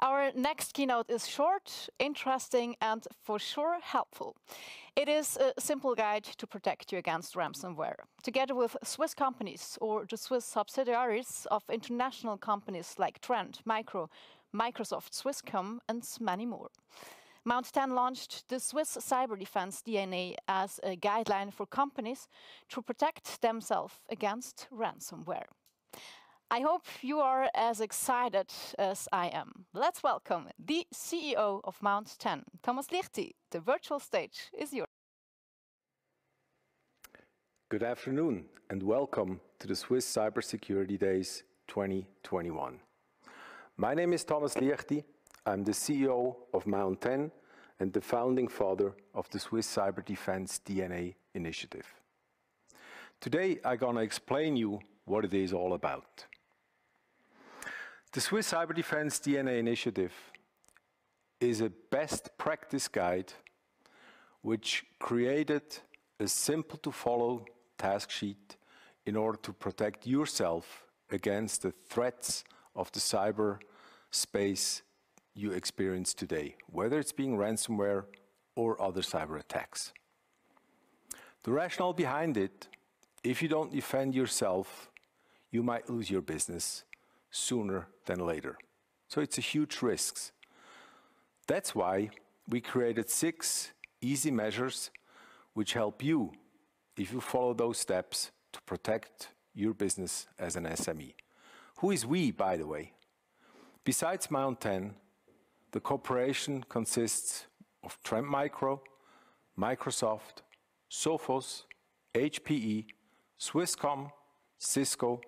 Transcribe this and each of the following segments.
Our next keynote is short, interesting, and for sure helpful. It is a simple guide to protect you against ransomware. Together with Swiss companies or the Swiss subsidiaries of international companies like Trend, Micro, Microsoft, Swisscom, and many more. Mount 10 launched the Swiss Cyber Defense DNA as a guideline for companies to protect themselves against ransomware. I hope you are as excited as I am. Let's welcome the CEO of Mount 10, Thomas Lichty. The virtual stage is yours. Good afternoon and welcome to the Swiss Cyber Security Days 2021. My name is Thomas Lichty. I'm the CEO of Mount 10 and the founding father of the Swiss Cyber Defense DNA initiative. Today I'm going to explain you what it is all about. The Swiss Cyber Defense DNA initiative is a best practice guide which created a simple to follow task sheet in order to protect yourself against the threats of the cyber space you experience today, whether it's being ransomware or other cyber attacks. The rationale behind it, if you don't defend yourself, you might lose your business sooner than later. So it's a huge risk. That's why we created 6 easy measures which help you, if you follow those steps, to protect your business as an SME. Who is we, by the way? Besides Mount 10, the corporation consists of Trend Micro, Microsoft, Sophos, HPE, Swisscom, Cisco,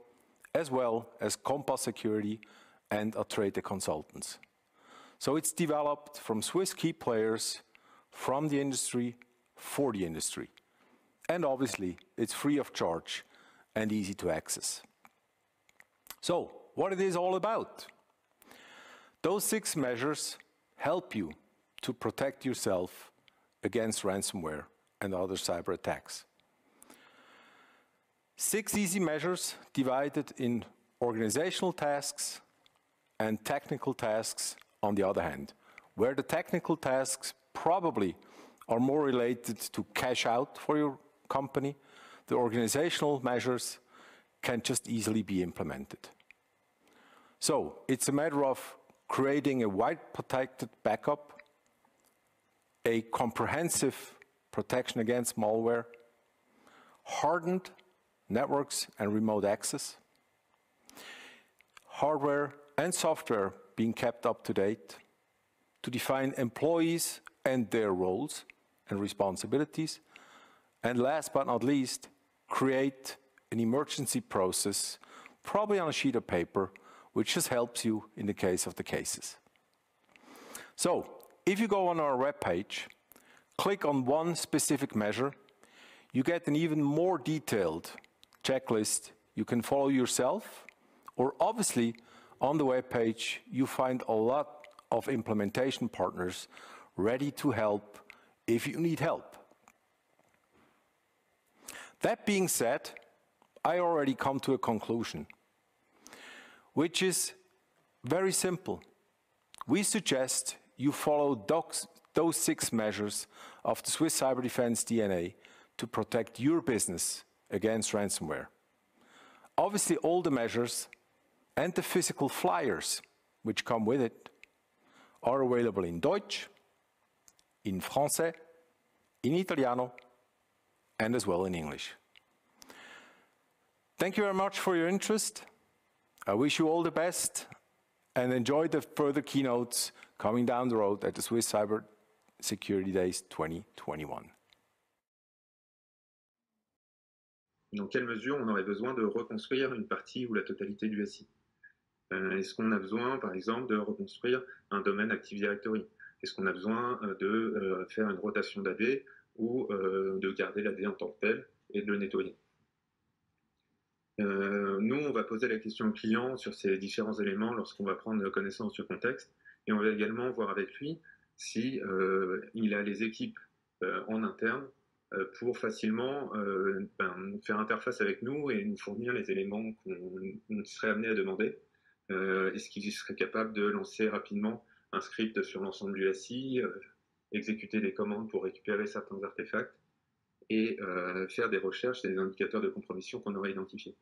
as well as Compass Security and Atrete Consultants. So it's developed from Swiss key players, from the industry, for the industry. And obviously, it's free of charge and easy to access. So, what it is all about? Those 6 measures help you to protect yourself against ransomware and other cyber attacks. 6 easy measures divided in organizational tasks and technical tasks on the other hand, where the technical tasks probably are more related to cash out for your company, the organizational measures can just easily be implemented. So it's a matter of creating a wide protected backup, a comprehensive protection against malware, hardened networks and remote access, hardware and software being kept up to date, to define employees and their roles and responsibilities, and last but not least, create an emergency process, probably on a sheet of paper, which just helps you in the case of the cases. So, if you go on our webpage, click on one specific measure, you get an even more detailed checklist you can follow yourself, or obviously on the webpage you find a lot of implementation partners ready to help if you need help. That being said, I already come to a conclusion, which is very simple. We suggest you follow those 6 measures of the Swiss Cyber Defense DNA to protect your business against ransomware. Obviously, all the measures and the physical flyers which come with it are available in Deutsch, in Français, in Italiano, and as well in English. Thank you very much for your interest. I wish you all the best and enjoy the further keynotes coming down the road at the Swiss Cyber Security Days 2021. Dans quelle mesure on aurait besoin de reconstruire une partie ou la totalité du SI? Est-ce qu'on a besoin, par exemple, de reconstruire un domaine Active Directory? Est-ce qu'on a besoin de faire une rotation d'AD ou de garder l'AD en tant que tel et de le nettoyer? Nous, on va poser la question au client sur ces différents éléments lorsqu'on va prendre connaissance du contexte, et on va également voir avec lui si il a les équipes en interne pour facilement faire interface avec nous et nous fournir les éléments qu'on serait amené à demander Est-ce qu'il serait capable de lancer rapidement un script sur l'ensemble du SI, exécuter des commandes pour récupérer certains artefacts et faire des recherches des indicateurs de compromission qu'on aurait identifiés.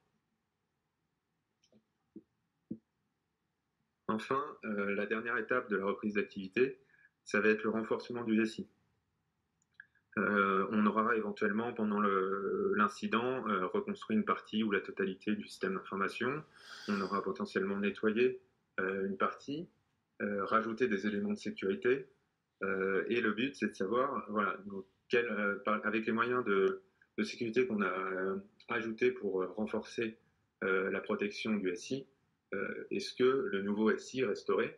Enfin, la dernière étape de la reprise d'activité, ça va être le renforcement du SI. On aura éventuellement, pendant l'incident, reconstruit une partie ou la totalité du système d'information. On aura potentiellement nettoyé une partie, rajouté des éléments de sécurité. Et le but, c'est de savoir, voilà, donc, avec les moyens de sécurité qu'on a ajoutés pour renforcer la protection du SI, est-ce que le nouveau SI restauré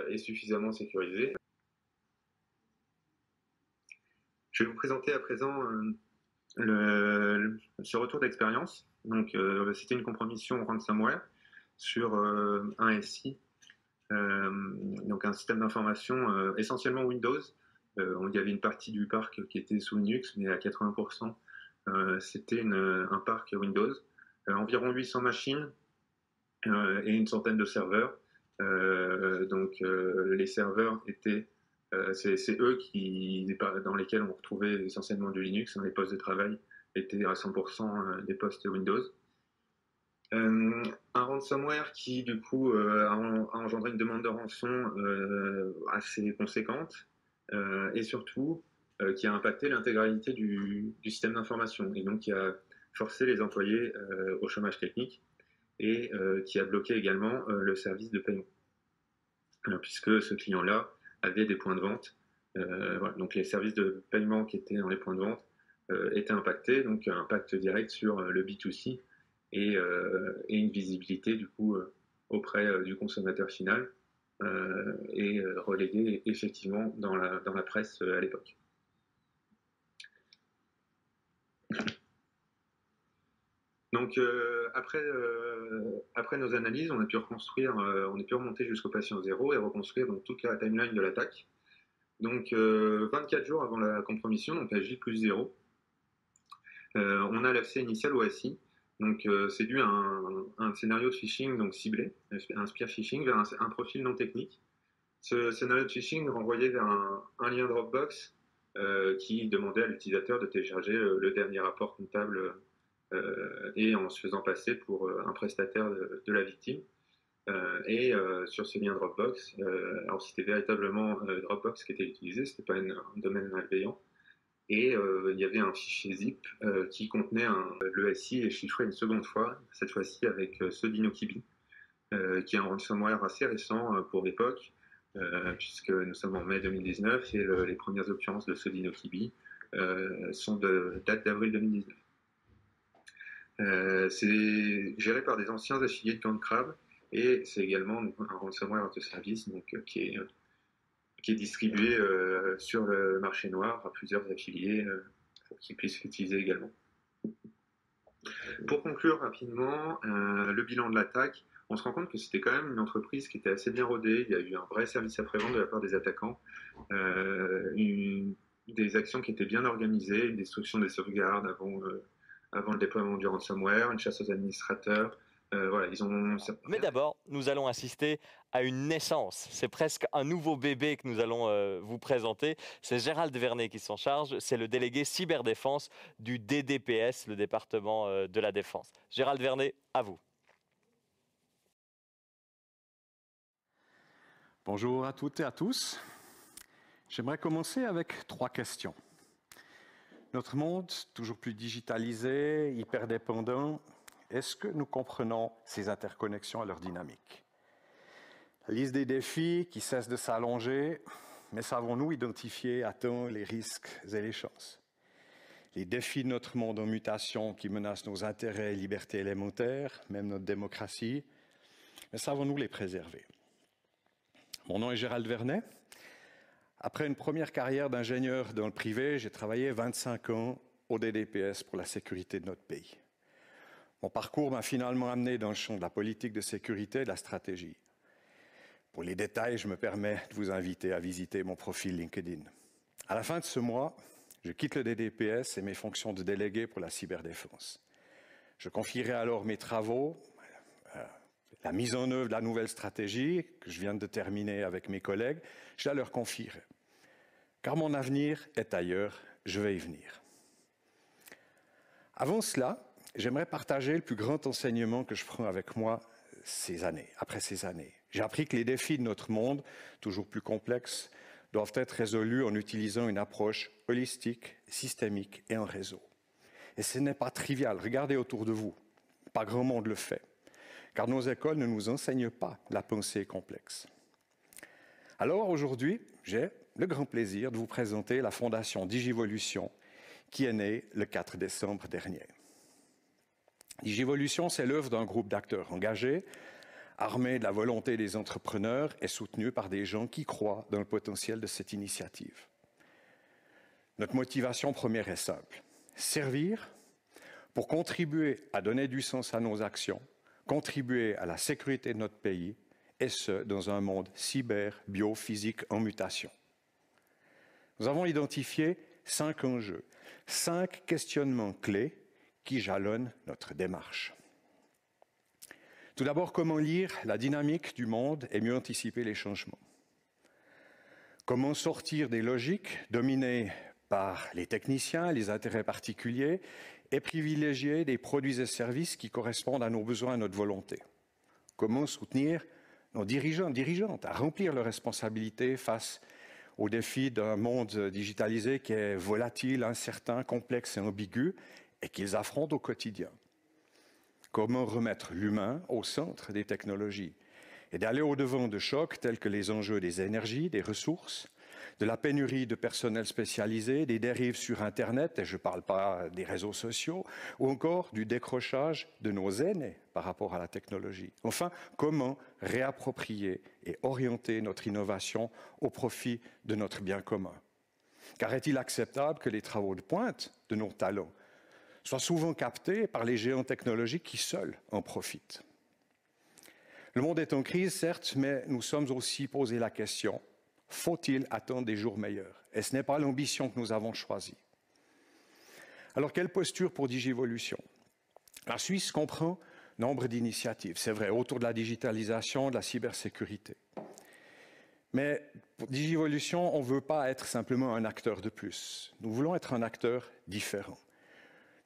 est suffisamment sécurisé? Je vais vous présenter à présent ce retour d'expérience. Donc, c'était une compromission ransomware sur un SI, donc un système d'information essentiellement Windows. Il y avait une partie du parc qui était sous Linux, mais à 80%, c'était un parc Windows. Environ 800 machines et une centaine de serveurs. Donc, les serveurs étaient c'est eux dans lesquels on retrouvait essentiellement du Linux. Les postes de travail étaient à 100% des postes Windows. Un ransomware qui, du coup, a engendré une demande de rançon assez conséquente et surtout qui a impacté l'intégralité du système d'information et donc qui a forcé les employés au chômage technique et qui a bloqué également le service de paiement. Puisque ce client-là avait des points de vente. Voilà. Donc les services de paiement qui étaient dans les points de vente étaient impactés, donc un impact direct sur le B2C et une visibilité du coup auprès du consommateur final et relégué effectivement dans la presse à l'époque. Donc après nos analyses, on a pu reconstruire, on a pu remonter jusqu'au patient zéro et reconstruire donc toute la timeline de l'attaque. Donc 24 jours avant la compromission, donc à J+0, on a l'accès initial au SI. Donc c'est dû à un scénario de phishing donc ciblé, un spear phishing vers un profil non technique. Ce scénario de phishing renvoyait vers un lien Dropbox qui demandait à l'utilisateur de télécharger le dernier rapport comptable et en se faisant passer pour un prestataire de la victime. Sur ce lien Dropbox, alors c'était véritablement Dropbox qui était utilisé, c'était pas un domaine malveillant. Et il y avait un fichier zip qui contenait le SI est chiffré une seconde fois, cette fois-ci avec ce DinoKibi, qui est un ransomware assez récent pour l'époque, puisque nous sommes en mai 2019 et les premières occurrences de ce DinoKibi sont de date d'avril 2019. C'est géré par des anciens affiliés de Camp de Crabe et c'est également un ransomware de service donc, qui est distribué sur le marché noir à plusieurs affiliés pour qu'ils puissent l'utiliser également. Pour conclure rapidement, le bilan de l'attaque, on se rend compte que c'était quand même une entreprise qui était assez bien rodée, il y a eu un vrai service après-vente de la part des attaquants, des actions qui étaient bien organisées, une destruction des sauvegardes avant le déploiement du ransomware, une chasse aux administrateurs. Voilà, Mais d'abord, nous allons assister à une naissance. C'est presque un nouveau bébé que nous allons vous présenter. C'est Gérald Vernet qui s'en charge. C'est le délégué cyberdéfense du DDPS, le département de la défense. Gérald Vernet, à vous. Bonjour à toutes et à tous. J'aimerais commencer avec 3 questions. Notre monde, toujours plus digitalisé, hyperdépendant, est-ce que nous comprenons ces interconnexions à leur dynamique? La liste des défis qui cesse de s'allonger, mais savons-nous identifier à temps les risques et les chances? Les défis de notre monde en mutation qui menacent nos intérêts et libertés élémentaires, même notre démocratie, mais savons-nous les préserver? Mon nom est Gérald Vernet. Après une première carrière d'ingénieur dans le privé, j'ai travaillé 25 ans au DDPS pour la sécurité de notre pays. Mon parcours m'a finalement amené dans le champ de la politique de sécurité et de la stratégie. Pour les détails, je me permets de vous inviter à visiter mon profil LinkedIn. À la fin de ce mois, je quitte le DDPS et mes fonctions de délégué pour la cyberdéfense. Je confierai alors mes travaux la mise en œuvre de la nouvelle stratégie que je viens de terminer avec mes collègues, je la leur confierai. Car mon avenir est ailleurs, je vais y venir. Avant cela, j'aimerais partager le plus grand enseignement que je prends avec moi après ces années. J'ai appris que les défis de notre monde, toujours plus complexes, doivent être résolus en utilisant une approche holistique, systémique et en réseau. Et ce n'est pas trivial, regardez autour de vous, pas grand monde le fait, car nos écoles ne nous enseignent pas la pensée complexe. Alors aujourd'hui, j'ai le grand plaisir de vous présenter la fondation Digivolution, qui est née le 4 décembre dernier. Digivolution, c'est l'œuvre d'un groupe d'acteurs engagés, armés de la volonté des entrepreneurs et soutenus par des gens qui croient dans le potentiel de cette initiative. Notre motivation première est simple, servir pour contribuer à donner du sens à nos actions, contribuer à la sécurité de notre pays, et ce, dans un monde cyber, biophysique en mutation. Nous avons identifié 5 enjeux, 5 questionnements clés qui jalonnent notre démarche. Tout d'abord, comment lire la dynamique du monde et mieux anticiper les changements? Comment sortir des logiques dominées par les techniciens, les intérêts particuliers et privilégier des produits et services qui correspondent à nos besoins et à notre volonté? Comment soutenir nos dirigeants et dirigeantes à remplir leurs responsabilités face aux défis d'un monde digitalisé qui est volatile, incertain, complexe et ambigu et qu'ils affrontent au quotidien? Comment remettre l'humain au centre des technologies et d'aller au-devant de chocs tels que les enjeux des énergies, des ressources, de la pénurie de personnel spécialisé, des dérives sur Internet, et je ne parle pas des réseaux sociaux, ou encore du décrochage de nos aînés par rapport à la technologie. Enfin, comment réapproprier et orienter notre innovation au profit de notre bien commun? Car est-il acceptable que les travaux de pointe de nos talents soient souvent captés par les géants technologiques qui seuls en profitent? Le monde est en crise, certes, mais nous sommes aussi posé la question: faut-il attendre des jours meilleurs? Et ce n'est pas l'ambition que nous avons choisie. Alors, quelle posture pour Digivolution? La Suisse comprend nombre d'initiatives, c'est vrai, autour de la digitalisation, de la cybersécurité. Mais pour Digivolution, on ne veut pas être simplement un acteur de plus. Nous voulons être un acteur différent.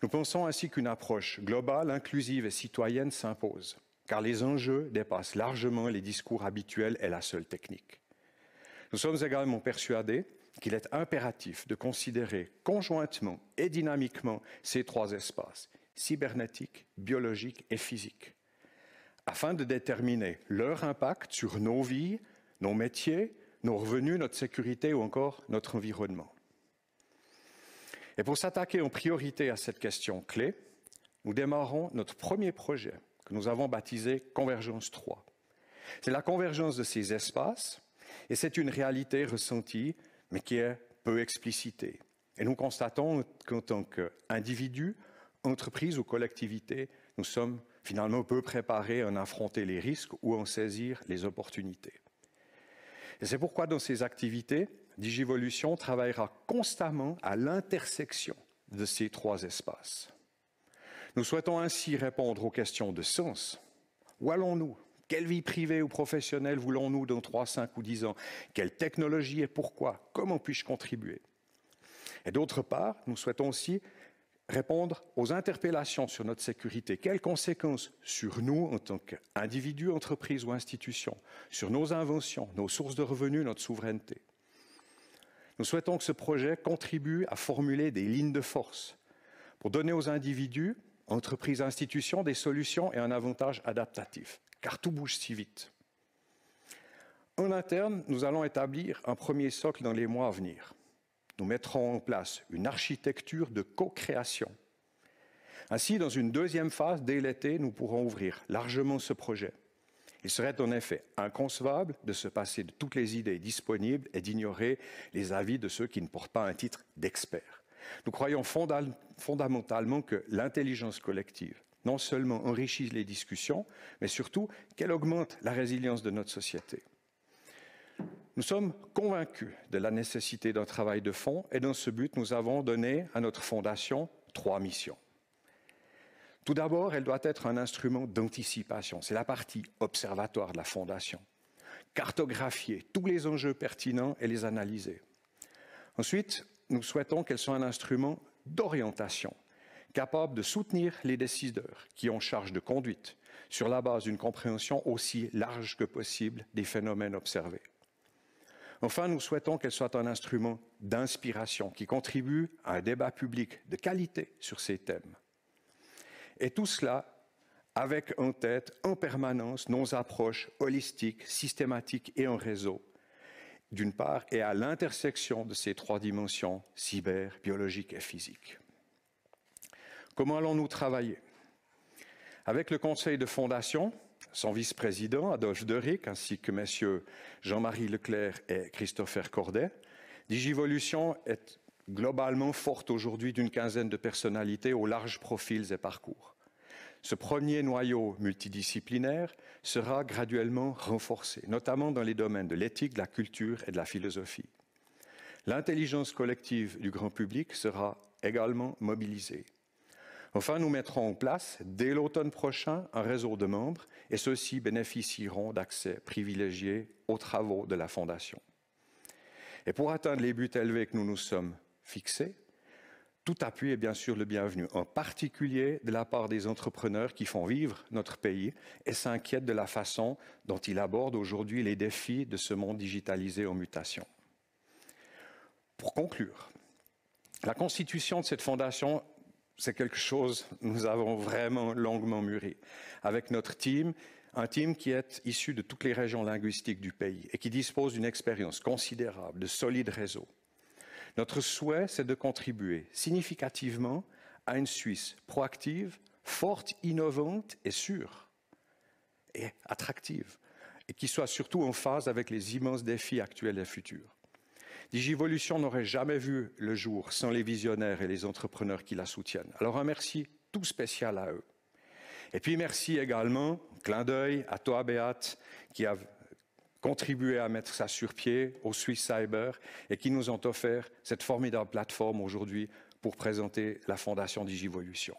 Nous pensons ainsi qu'une approche globale, inclusive et citoyenne s'impose, car les enjeux dépassent largement les discours habituels et la seule technique. Nous sommes également persuadés qu'il est impératif de considérer conjointement et dynamiquement ces 3 espaces, cybernétique, biologique et physique, afin de déterminer leur impact sur nos vies, nos métiers, nos revenus, notre sécurité ou encore notre environnement. Et pour s'attaquer en priorité à cette question clé, nous démarrons notre premier projet que nous avons baptisé Convergence 3. C'est la convergence de ces espaces et c'est une réalité ressentie mais qui est peu explicitée. Et nous constatons qu'en tant qu'individus, entreprises ou collectivités, nous sommes finalement peu préparés à en affronter les risques ou à en saisir les opportunités. Et c'est pourquoi dans ces activités, Digivolution travaillera constamment à l'intersection de ces 3 espaces. Nous souhaitons ainsi répondre aux questions de sens. Où allons-nous? Quelle vie privée ou professionnelle voulons-nous dans 3, 5 ou 10 ans? Quelle technologie et pourquoi? Comment puis-je contribuer? Et d'autre part, nous souhaitons aussi répondre aux interpellations sur notre sécurité. Quelles conséquences sur nous en tant qu'individus, entreprises ou institutions, sur nos inventions, nos sources de revenus, notre souveraineté? Nous souhaitons que ce projet contribue à formuler des lignes de force pour donner aux individus, entreprises, institutions des solutions et un avantage adaptatif, car tout bouge si vite. En interne, nous allons établir un premier socle dans les mois à venir. Nous mettrons en place une architecture de co-création. Ainsi, dans une deuxième phase, dès l'été, nous pourrons ouvrir largement ce projet. Il serait en effet inconcevable de se passer de toutes les idées disponibles et d'ignorer les avis de ceux qui ne portent pas un titre d'expert. Nous croyons fondamentalement que l'intelligence collective non seulement enrichit les discussions, mais surtout qu'elle augmente la résilience de notre société. Nous sommes convaincus de la nécessité d'un travail de fond et dans ce but, nous avons donné à notre fondation 3 missions. Tout d'abord, elle doit être un instrument d'anticipation. C'est la partie observatoire de la Fondation. Cartographier tous les enjeux pertinents et les analyser. Ensuite, nous souhaitons qu'elle soit un instrument d'orientation, capable de soutenir les décideurs qui ont charge de conduite, sur la base d'une compréhension aussi large que possible des phénomènes observés. Enfin, nous souhaitons qu'elle soit un instrument d'inspiration qui contribue à un débat public de qualité sur ces thèmes. Et tout cela avec en tête en permanence nos approches holistiques, systématiques et en réseau, d'une part, et à l'intersection de ces trois dimensions, cyber, biologique et physique. Comment allons-nous travailler? Avec le conseil de fondation, son vice-président, Adolphe Derick, ainsi que messieurs Jean-Marie Leclerc et Christopher Cordet, Digivolution est globalement forte aujourd'hui d'une quinzaine de personnalités aux larges profils et parcours. Ce premier noyau multidisciplinaire sera graduellement renforcé, notamment dans les domaines de l'éthique, de la culture et de la philosophie. L'intelligence collective du grand public sera également mobilisée. Enfin, nous mettrons en place, dès l'automne prochain, un réseau de membres et ceux-ci bénéficieront d'accès privilégié aux travaux de la Fondation. Et pour atteindre les buts élevés que nous nous sommes fixés, tout appui est bien sûr le bienvenu, en particulier de la part des entrepreneurs qui font vivre notre pays et s'inquiètent de la façon dont il aborde aujourd'hui les défis de ce monde digitalisé en mutation. Pour conclure, la constitution de cette fondation, c'est quelque chose que nous avons vraiment longuement mûri avec notre team, un team qui est issu de toutes les régions linguistiques du pays et qui dispose d'une expérience considérable, de solides réseaux. Notre souhait, c'est de contribuer significativement à une Suisse proactive, forte, innovante et sûre et attractive, et qui soit surtout en phase avec les immenses défis actuels et futurs. Digivolution n'aurait jamais vu le jour sans les visionnaires et les entrepreneurs qui la soutiennent. Alors un merci tout spécial à eux. Et puis merci également, clin d'œil à toi Béate, qui a contribué à mettre ça sur pied au Swiss Cyber et qui nous ont offert cette formidable plateforme aujourd'hui pour présenter la Fondation Digivolution.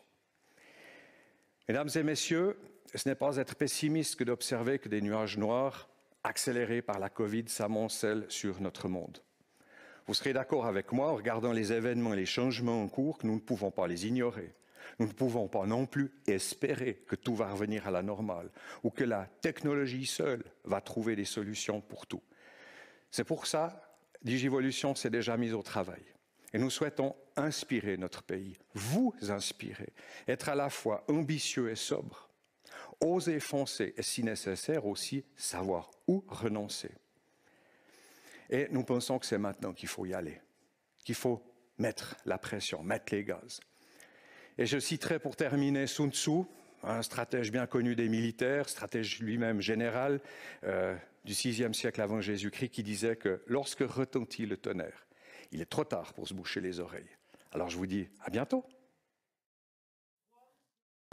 Mesdames et messieurs, ce n'est pas être pessimiste que d'observer que des nuages noirs accélérés par la Covid s'amoncellent sur notre monde. Vous serez d'accord avec moi en regardant les événements et les changements en cours que nous ne pouvons pas les ignorer. Nous ne pouvons pas non plus espérer que tout va revenir à la normale ou que la technologie seule va trouver des solutions pour tout. C'est pour ça que Digivolution s'est déjà mise au travail. Et nous souhaitons inspirer notre pays, vous inspirer, être à la fois ambitieux et sobre, oser foncer et si nécessaire aussi savoir où renoncer. Et nous pensons que c'est maintenant qu'il faut y aller, qu'il faut mettre la pression, mettre les gaz. Et je citerai pour terminer Sun Tzu, un stratège bien connu des militaires, stratège lui-même général du VIe siècle avant Jésus-Christ, qui disait que lorsque retentit le tonnerre, il est trop tard pour se boucher les oreilles. Alors je vous dis à bientôt.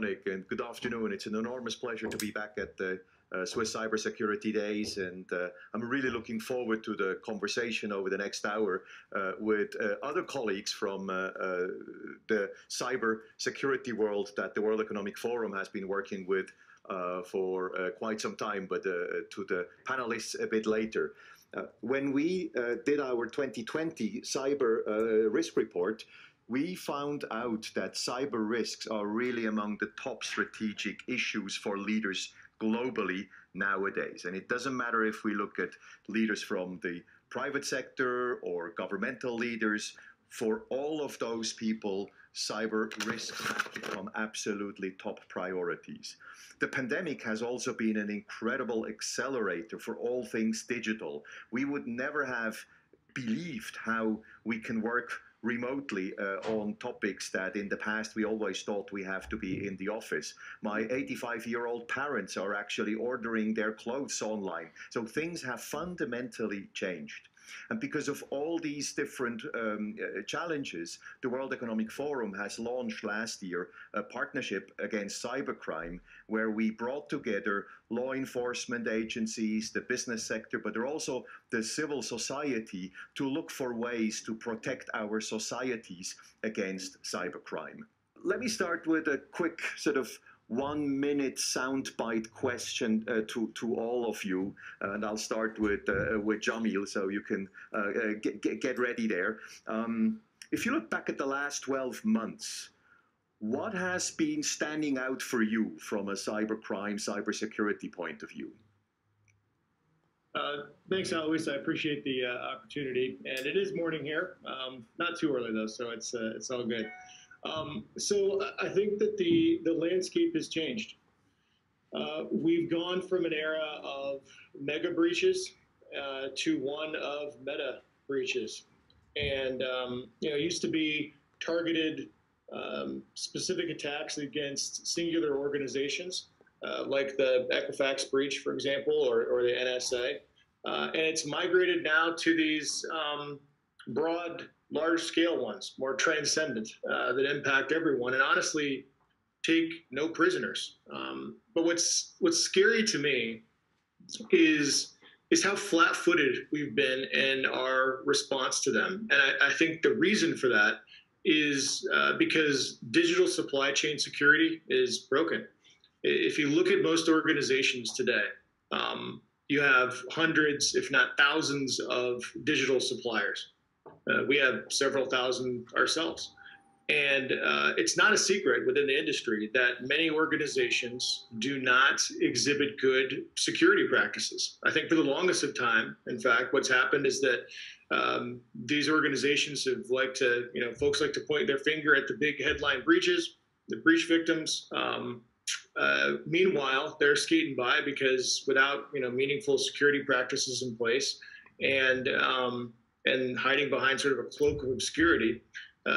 And good afternoon. It's an enormous pleasure to be back at the Swiss Cyber Security Days, and I'm really looking forward to the conversation over the next hour with other colleagues from the cyber security world that the World Economic Forum has been working with for quite some time, but to the panelists a bit later. When we did our 2020 cyber risk report, we found out that cyber risks are really among the top strategic issues for leaders globally nowadays. And it doesn't matter if we look at leaders from the private sector or governmental leaders, for all of those people, cyber risks have become absolutely top priorities. The pandemic has also been an incredible accelerator for all things digital. We would never have believed how we can work remotely on topics that in the past we always thought we have to be in the office. My 85-year-old parents are actually ordering their clothes online. So things have fundamentally changed. And because of all these different challenges, the World Economic Forum has launched last year a partnership against cybercrime, where we brought together law enforcement agencies, the business sector, but also the civil society to look for ways to protect our societies against cybercrime. let me start with a quick sort of 1 minute soundbite question to all of you, and I'll start with Jamil, so you can get ready there. If you look back at the last 12 months, what has been standing out for you from a cybercrime, cybersecurity point of view? Thanks, Alois. I appreciate the opportunity, and it is morning here. Not too early though, so it's all good. So I think that the landscape has changed. We've gone from an era of mega breaches to one of meta breaches, and you know, it used to be targeted specific attacks against singular organizations, like the Equifax breach, for example, or the NSA, and it's migrated now to these broad, large-scale ones, more transcendent, that impact everyone, and honestly take no prisoners. But what's scary to me is how flat-footed we've been in our response to them, and I think the reason for that is because digital supply chain security is broken. If you look at most organizations today, you have hundreds, if not thousands, of digital suppliers. We have several thousand ourselves. And it's not a secret within the industry that many organizations do not exhibit good security practices. I think for the longest of time, in fact, what's happened is that these organizations have liked to, you know, folks like to point their finger at the big headline breaches, the breach victims. Meanwhile, they're skating by because without, you know, meaningful security practices in place and hiding behind sort of a cloak of obscurity.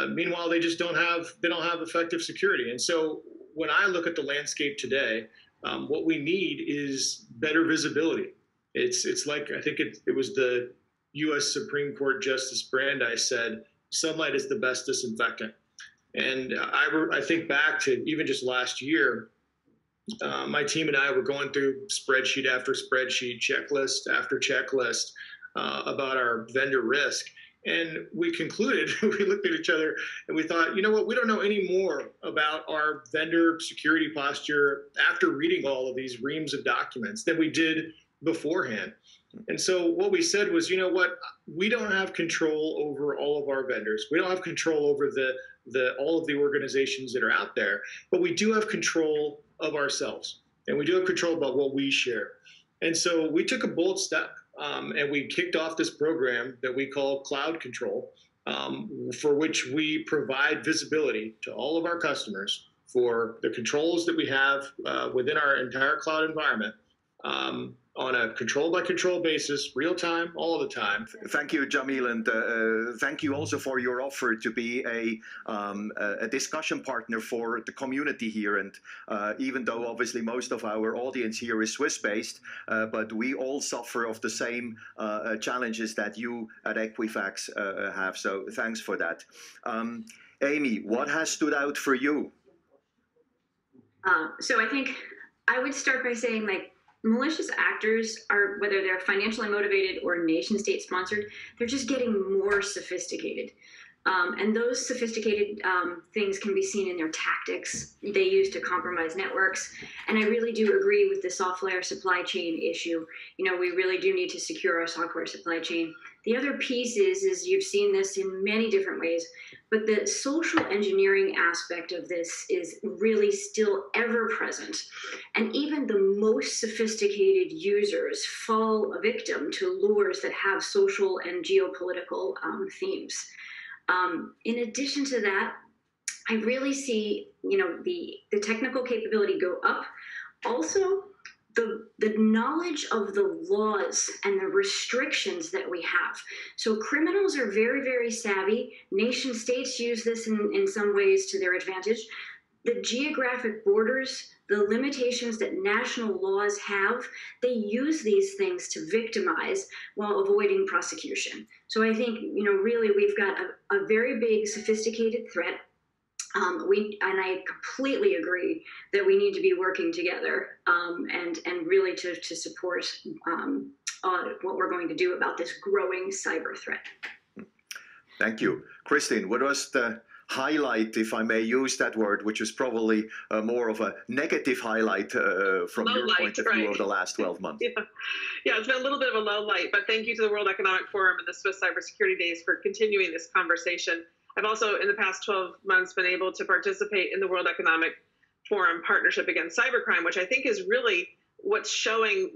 Meanwhile, they just don't have effective security. And so when I look at the landscape today, what we need is better visibility. It's like, I think it was the U.S. Supreme Court Justice Brandeis said, sunlight is the best disinfectant. And I think back to even just last year, my team and I were going through spreadsheet after spreadsheet, checklist after checklist about our vendor risk. And we concluded, we looked at each other and we thought, you know what, we don't know any more about our vendor security posture after reading all of these reams of documents than we did beforehand. And so what we said was, you know what, we don't have control over all of our vendors. We don't have control over all of the organizations that are out there, but we do have control of ourselves. And we do have control about what we share. And so we took a bold step. And we kicked off this program that we call Cloud Control, for which we provide visibility to all of our customers for the controls that we have within our entire cloud environment on a control-by-control basis, real-time, all the time. Thank you, Jamil, and thank you also for your offer to be a discussion partner for the community here. And even though obviously most of our audience here is Swiss-based, but we all suffer of the same challenges that you at Equifax have. So thanks for that. Amy, what has stood out for you? So I think I would start by saying, like, malicious actors are, whether they're financially motivated or nation state sponsored, they're just getting more sophisticated. And those sophisticated things can be seen in their tactics they use to compromise networks. And I really do agree with the software supply chain issue. You know, we really do need to secure our software supply chain. The other piece is you've seen this in many different ways, but the social engineering aspect of this is really still ever present. And even the most sophisticated users fall a victim to lures that have social and geopolitical themes. In addition to that, I really see, you know, the technical capability go up. Also, the knowledge of the laws and the restrictions that we have. So criminals are very, very savvy. Nation states use this in some ways to their advantage. The geographic borders, the limitations that national laws have, they use these things to victimize while avoiding prosecution. So I think, you know, really we've got a very big, sophisticated threat. And I completely agree that we need to be working together and really to support what we're going to do about this growing cyber threat. Thank you. Christine, what was the highlight, if I may use that word, which is probably more of a negative highlight from your point of view over the last 12 months. Yeah, it's been a little bit of a low light, but thank you to the World Economic Forum and the Swiss Cyber Security Days for continuing this conversation. I've also, in the past 12 months, been able to participate in the World Economic Forum Partnership Against Cybercrime, which I think is really what's showing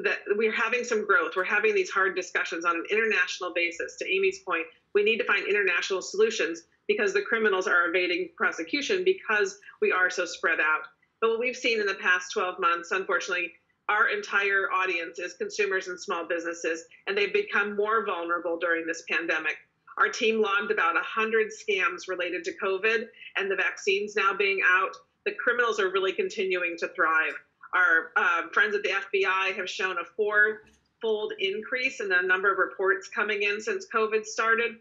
that we're having some growth. We're having these hard discussions on an international basis. To Amy's point, we need to find international solutions because the criminals are evading prosecution because we are so spread out. But what we've seen in the past 12 months, unfortunately, our entire audience is consumers and small businesses, and they've become more vulnerable during this pandemic. Our team logged about 100 scams related to COVID and the vaccines now being out. The criminals are really continuing to thrive. Our friends at the FBI have shown a four-fold increase in the number of reports coming in since COVID started.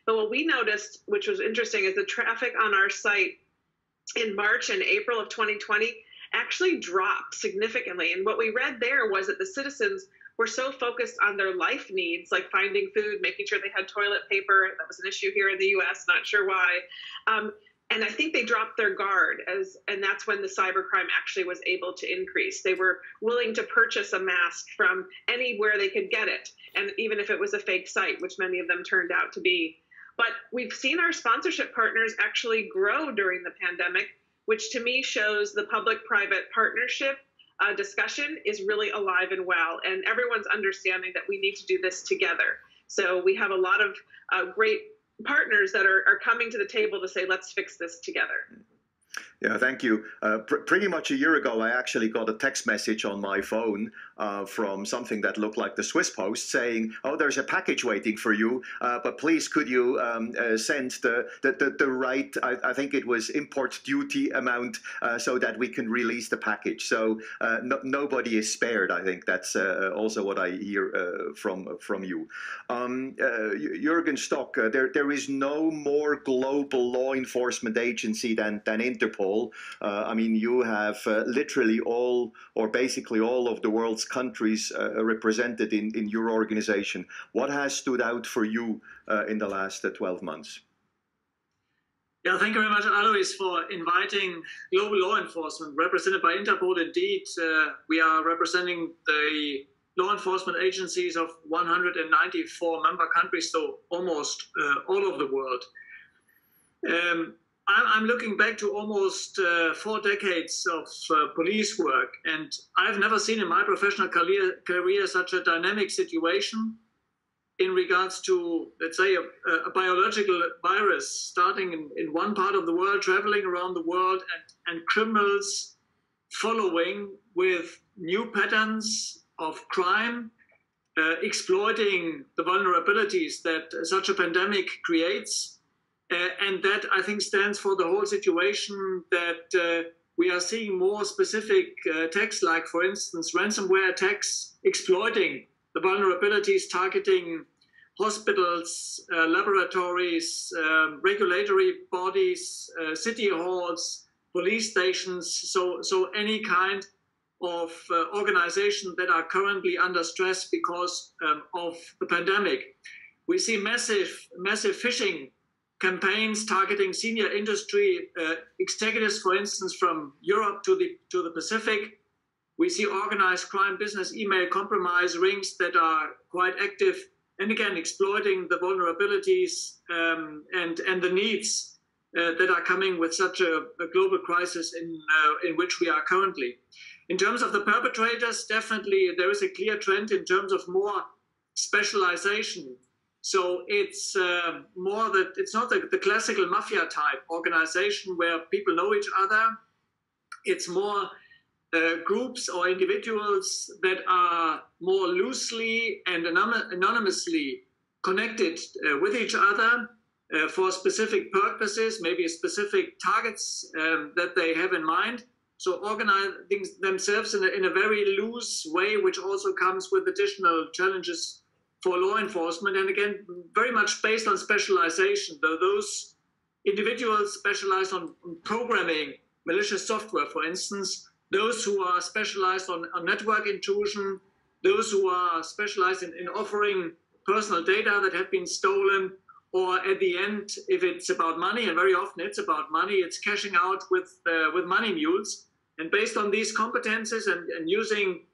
But what we noticed, which was interesting, is the traffic on our site in March and April of 2020 actually dropped significantly. And what we read there was that the citizens were so focused on their life needs, like finding food, making sure they had toilet paper. That was an issue here in the US, not sure why. And I think they dropped their guard, and that's when the cybercrime actually was able to increase. They were willing to purchase a mask from anywhere they could get it, and even if it was a fake site, which many of them turned out to be. But we've seen our sponsorship partners actually grow during the pandemic, which to me shows the public-private partnership discussion is really alive and well, and everyone's understanding that we need to do this together. So we have a lot of great partners that are coming to the table to say, let's fix this together. Yeah, thank you. Pretty much a year ago, I actually got a text message on my phone from something that looked like the Swiss Post saying, oh, there's a package waiting for you, but please could you send the right, I think it was import duty amount so that we can release the package. So nobody is spared. I think that's also what I hear from you. Jürgen Stock, there is no more global law enforcement agency than Interpol. I mean, you have literally all, or basically all of the world's countries represented in your organization. What has stood out for you in the last 12 months? Yeah, thank you very much, Alois, for inviting global law enforcement represented by Interpol. Indeed, we are representing the law enforcement agencies of 194 member countries, so almost all of the world. I'm looking back to almost 4 decades of police work, and I've never seen in my professional career such a dynamic situation in regards to, let's say, a biological virus starting in one part of the world, traveling around the world, and criminals following with new patterns of crime, exploiting the vulnerabilities that such a pandemic creates. And that, I think, stands for the whole situation that we are seeing more specific attacks, like, for instance, ransomware attacks exploiting the vulnerabilities, targeting hospitals, laboratories, regulatory bodies, city halls, police stations, so any kind of organization that are currently under stress because of the pandemic. We see massive phishing campaigns targeting senior industry executives, for instance, from Europe to the Pacific. We see organized crime business email compromise rings that are quite active, and again, exploiting the vulnerabilities and the needs that are coming with such a global crisis in which we are currently. In terms of the perpetrators, definitely there is a clear trend in terms of more specialization. So it's more that it's not the classical mafia type organization where people know each other. It's more groups or individuals that are more loosely and anonymously connected with each other for specific purposes, maybe specific targets that they have in mind. So organizing themselves in a very loose way, which also comes with additional challenges for law enforcement, and again, very much based on specialization. Those individuals specialized on programming malicious software, for instance, those who are specialized on network intrusion, those who are specialized in offering personal data that have been stolen, or at the end, if it's about money, and very often it's about money, it's cashing out with money mules. And based on these competences and using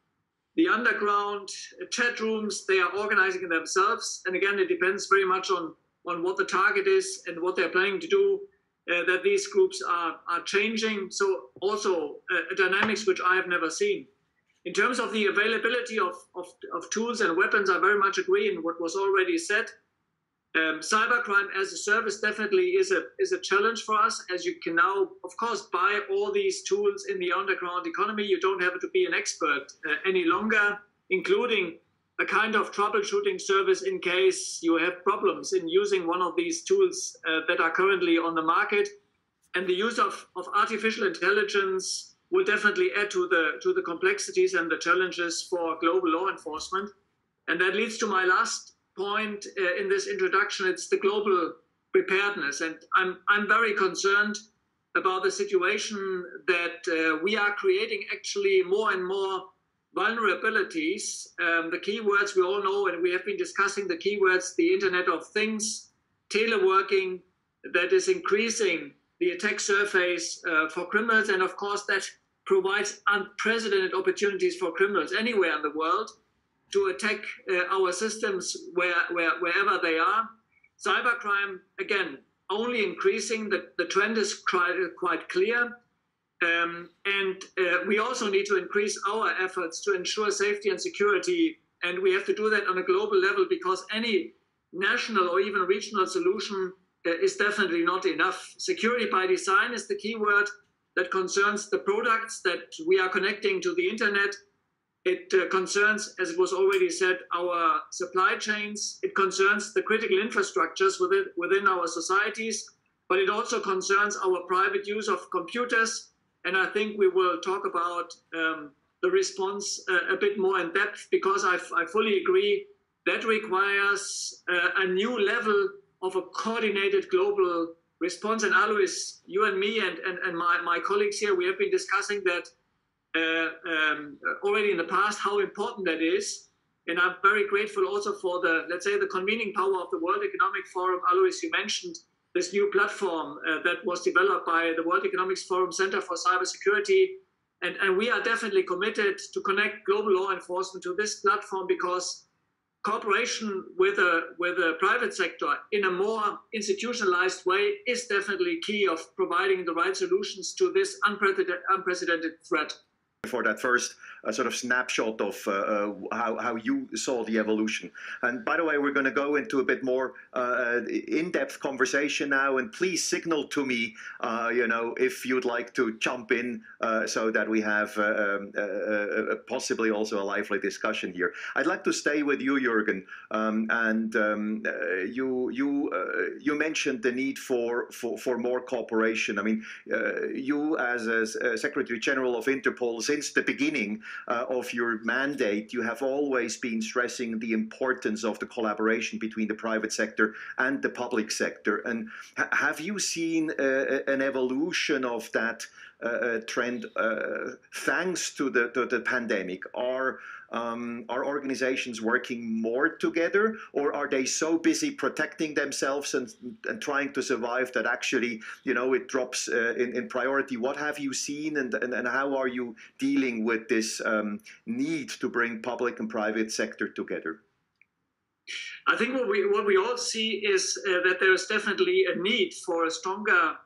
the underground chat rooms, they are organizing themselves. And again, it depends very much on what the target is and what they're planning to do, that these groups are changing. So also dynamics which I have never seen. In terms of the availability of tools and weapons, I very much agree in what was already said. Cybercrime as a service definitely is a challenge for us, as you can now, of course, buy all these tools in the underground economy. You don't have to be an expert any longer, including a kind of troubleshooting service in case you have problems in using one of these tools that are currently on the market. And the use of artificial intelligence will definitely add to the complexities and the challenges for global law enforcement. And that leads to my last point in this introduction. It's the global preparedness. And I'm very concerned about the situation that we are creating actually more and more vulnerabilities. The keywords we all know, and we have been discussing the keywords, the Internet of Things, teleworking, that is increasing the attack surface for criminals. And of course, that provides unprecedented opportunities for criminals anywhere in the world to attack our systems wherever they are. Cybercrime, again, only increasing. The trend is quite clear. And we also need to increase our efforts to ensure safety and security. And we have to do that on a global level, because any national or even regional solution is definitely not enough. Security by design is the key word that concerns the products that we are connecting to the internet. It concerns, as it was already said, our supply chains. It concerns the critical infrastructures within our societies, but it also concerns our private use of computers. And I think we will talk about the response a bit more in depth, because I fully agree that requires a new level of a coordinated global response. And Alois, you and me and my colleagues here, we have been discussing that already in the past, how important that is. And I'm very grateful also for the, let's say, the convening power of the World Economic Forum. Alois, you mentioned this new platform that was developed by the World Economic Forum Center for Cyber Security. And we are definitely committed to connect global law enforcement to this platform, because cooperation with the private sector in a more institutionalized way is definitely key of providing the right solutions to this unprecedented threat. For that first sort of snapshot of how you saw the evolution. And by the way, we're going to go into a bit more in-depth conversation now, and please signal to me, if you'd like to jump in so that we have possibly also a lively discussion here. I'd like to stay with you, Jürgen, and you mentioned the need for more cooperation. I mean, you as a Secretary General of Interpol, since the beginning of your mandate, you have always been stressing the importance of the collaboration between the private sector and the public sector. And have you seen an evolution of that trend thanks to the pandemic? Are organizations working more together, or are they so busy protecting themselves and trying to survive that actually, it drops in priority? What have you seen, and how are you dealing with this need to bring public and private sector together? I think what we all see is that there is definitely a need for a stronger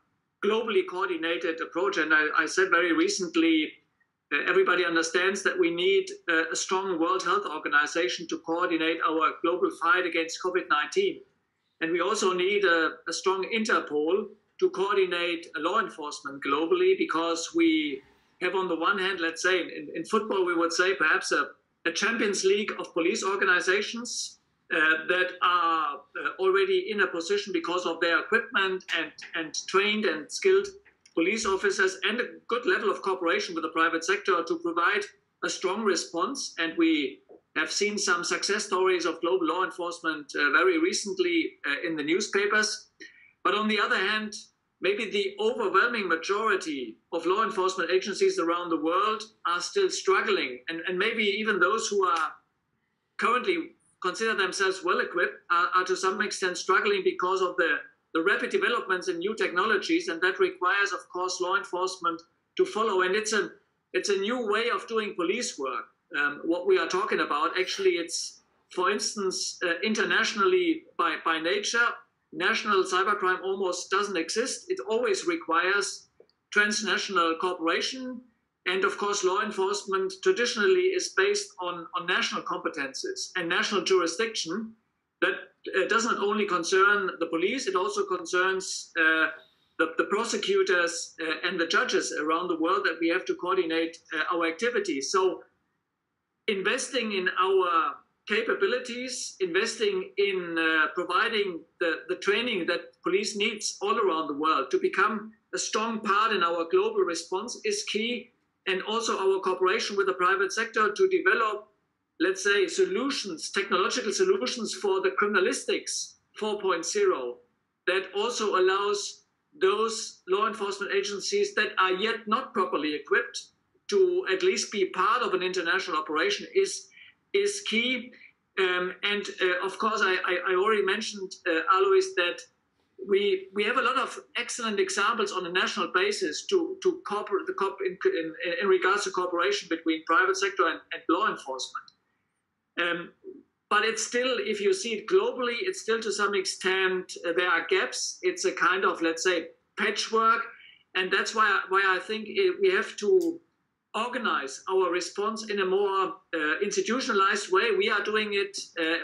globally coordinated approach. And I said very recently, everybody understands that we need a strong World Health Organization to coordinate our global fight against COVID-19. And we also need a strong Interpol to coordinate law enforcement globally, because we have, on the one hand, let's say, in football, we would say perhaps a Champions League of police organizations that are already in a position, because of their equipment and trained and skilled police officers, and a good level of cooperation with the private sector, to provide a strong response. And we have seen some success stories of global law enforcement very recently in the newspapers. But on the other hand, maybe the overwhelming majority of law enforcement agencies around the world are still struggling. And maybe even those who are currently consider themselves well equipped are to some extent struggling because of the rapid developments in new technologies, and that requires, of course, law enforcement to follow. And it's a new way of doing police work. What we are talking about, actually, it's, for instance, internationally by nature, national cybercrime almost doesn't exist. It always requires transnational cooperation. And of course, law enforcement traditionally is based on national competences and national jurisdiction. That does not only concern the police, it also concerns the prosecutors and the judges around the world, that we have to coordinate our activities. So investing in our capabilities, investing in providing the training that police needs all around the world to become a strong part in our global response is key. And also our cooperation with the private sector to develop, let's say, solutions, technological solutions for the criminalistics 4.0 that also allows those law enforcement agencies that are yet not properly equipped to at least be part of an international operation is key. And of course, I already mentioned, Alois, that we have a lot of excellent examples on a national basis to cooperate in regards to cooperation between private sector and law enforcement. But it's still, if you see it globally, it's still to some extent, there are gaps. It's a kind of, let's say, patchwork. And that's why I think we have to organize our response in a more institutionalized way. We are doing it,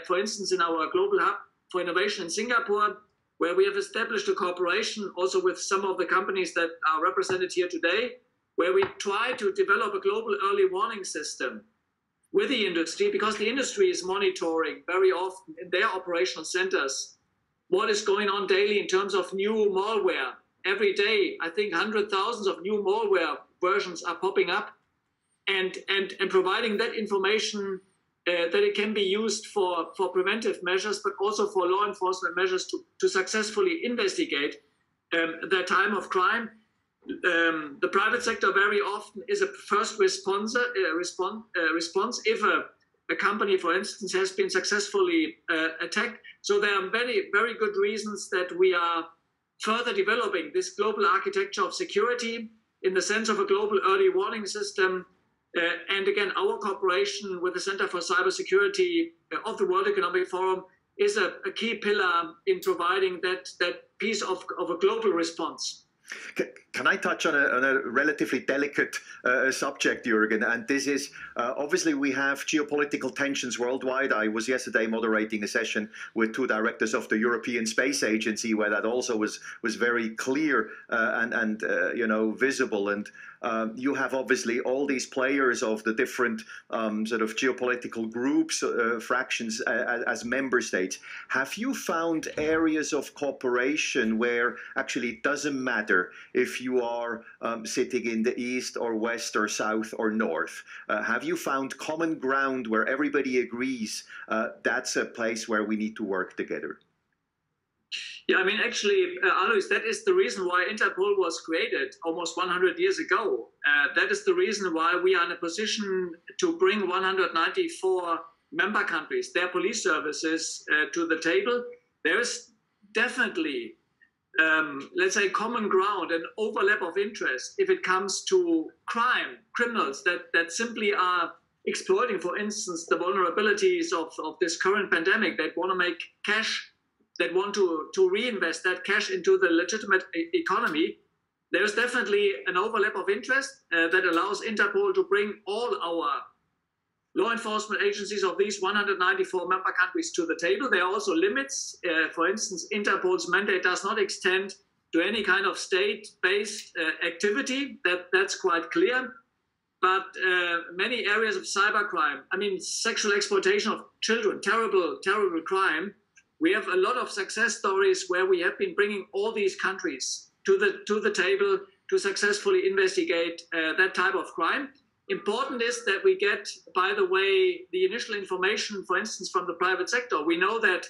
for instance, in our Global Hub for Innovation in Singapore, where we have established a cooperation also with some of the companies that are represented here today, where we try to develop a global early warning system with the industry, because the industry is monitoring very often in their operational centers what is going on daily in terms of new malware. Every day, I think 100,000 of new malware versions are popping up, and providing that information that it can be used for preventive measures, but also for law enforcement measures to successfully investigate the time of crime. The private sector very often is a first response if a company, for instance, has been successfully attacked. So there are very, very good reasons that we are further developing this global architecture of security in the sense of a global early warning system. And again, our cooperation with the Center for Cyber Security of the World Economic Forum is a key pillar in providing that piece of a global response. Can I touch on a relatively delicate subject, Jürgen? And this is, obviously we have geopolitical tensions worldwide. I was yesterday moderating a session with two directors of the European Space Agency, where that also was very clear and you know, visible. And you have obviously all these players of the different sort of geopolitical groups, fractions as member states. Have you found areas of cooperation where actually it doesn't matter if you are sitting in the east or west or south or north? Have you found common ground where everybody agrees that's a place where we need to work together? Yeah, I mean, actually, Alois, that is the reason why Interpol was created almost 100 years ago. That is the reason why we are in a position to bring 194 member countries, their police services, to the table. There is definitely, let's say, common ground and overlap of interest if it comes to criminals that simply are exploiting, for instance, the vulnerabilities of this current pandemic. They want to make cash, that want to reinvest that cash into the legitimate economy. There's definitely an overlap of interest that allows Interpol to bring all our law enforcement agencies of these 194 member countries to the table. There are also limits. For instance, Interpol's mandate does not extend to any kind of state-based activity. That's quite clear. But many areas of cybercrime, I mean, sexual exploitation of children, terrible, terrible crime. We have a lot of success stories where we have been bringing all these countries to the table to successfully investigate that type of crime. Important is that we get, by the way, the initial information, for instance, from the private sector. We know that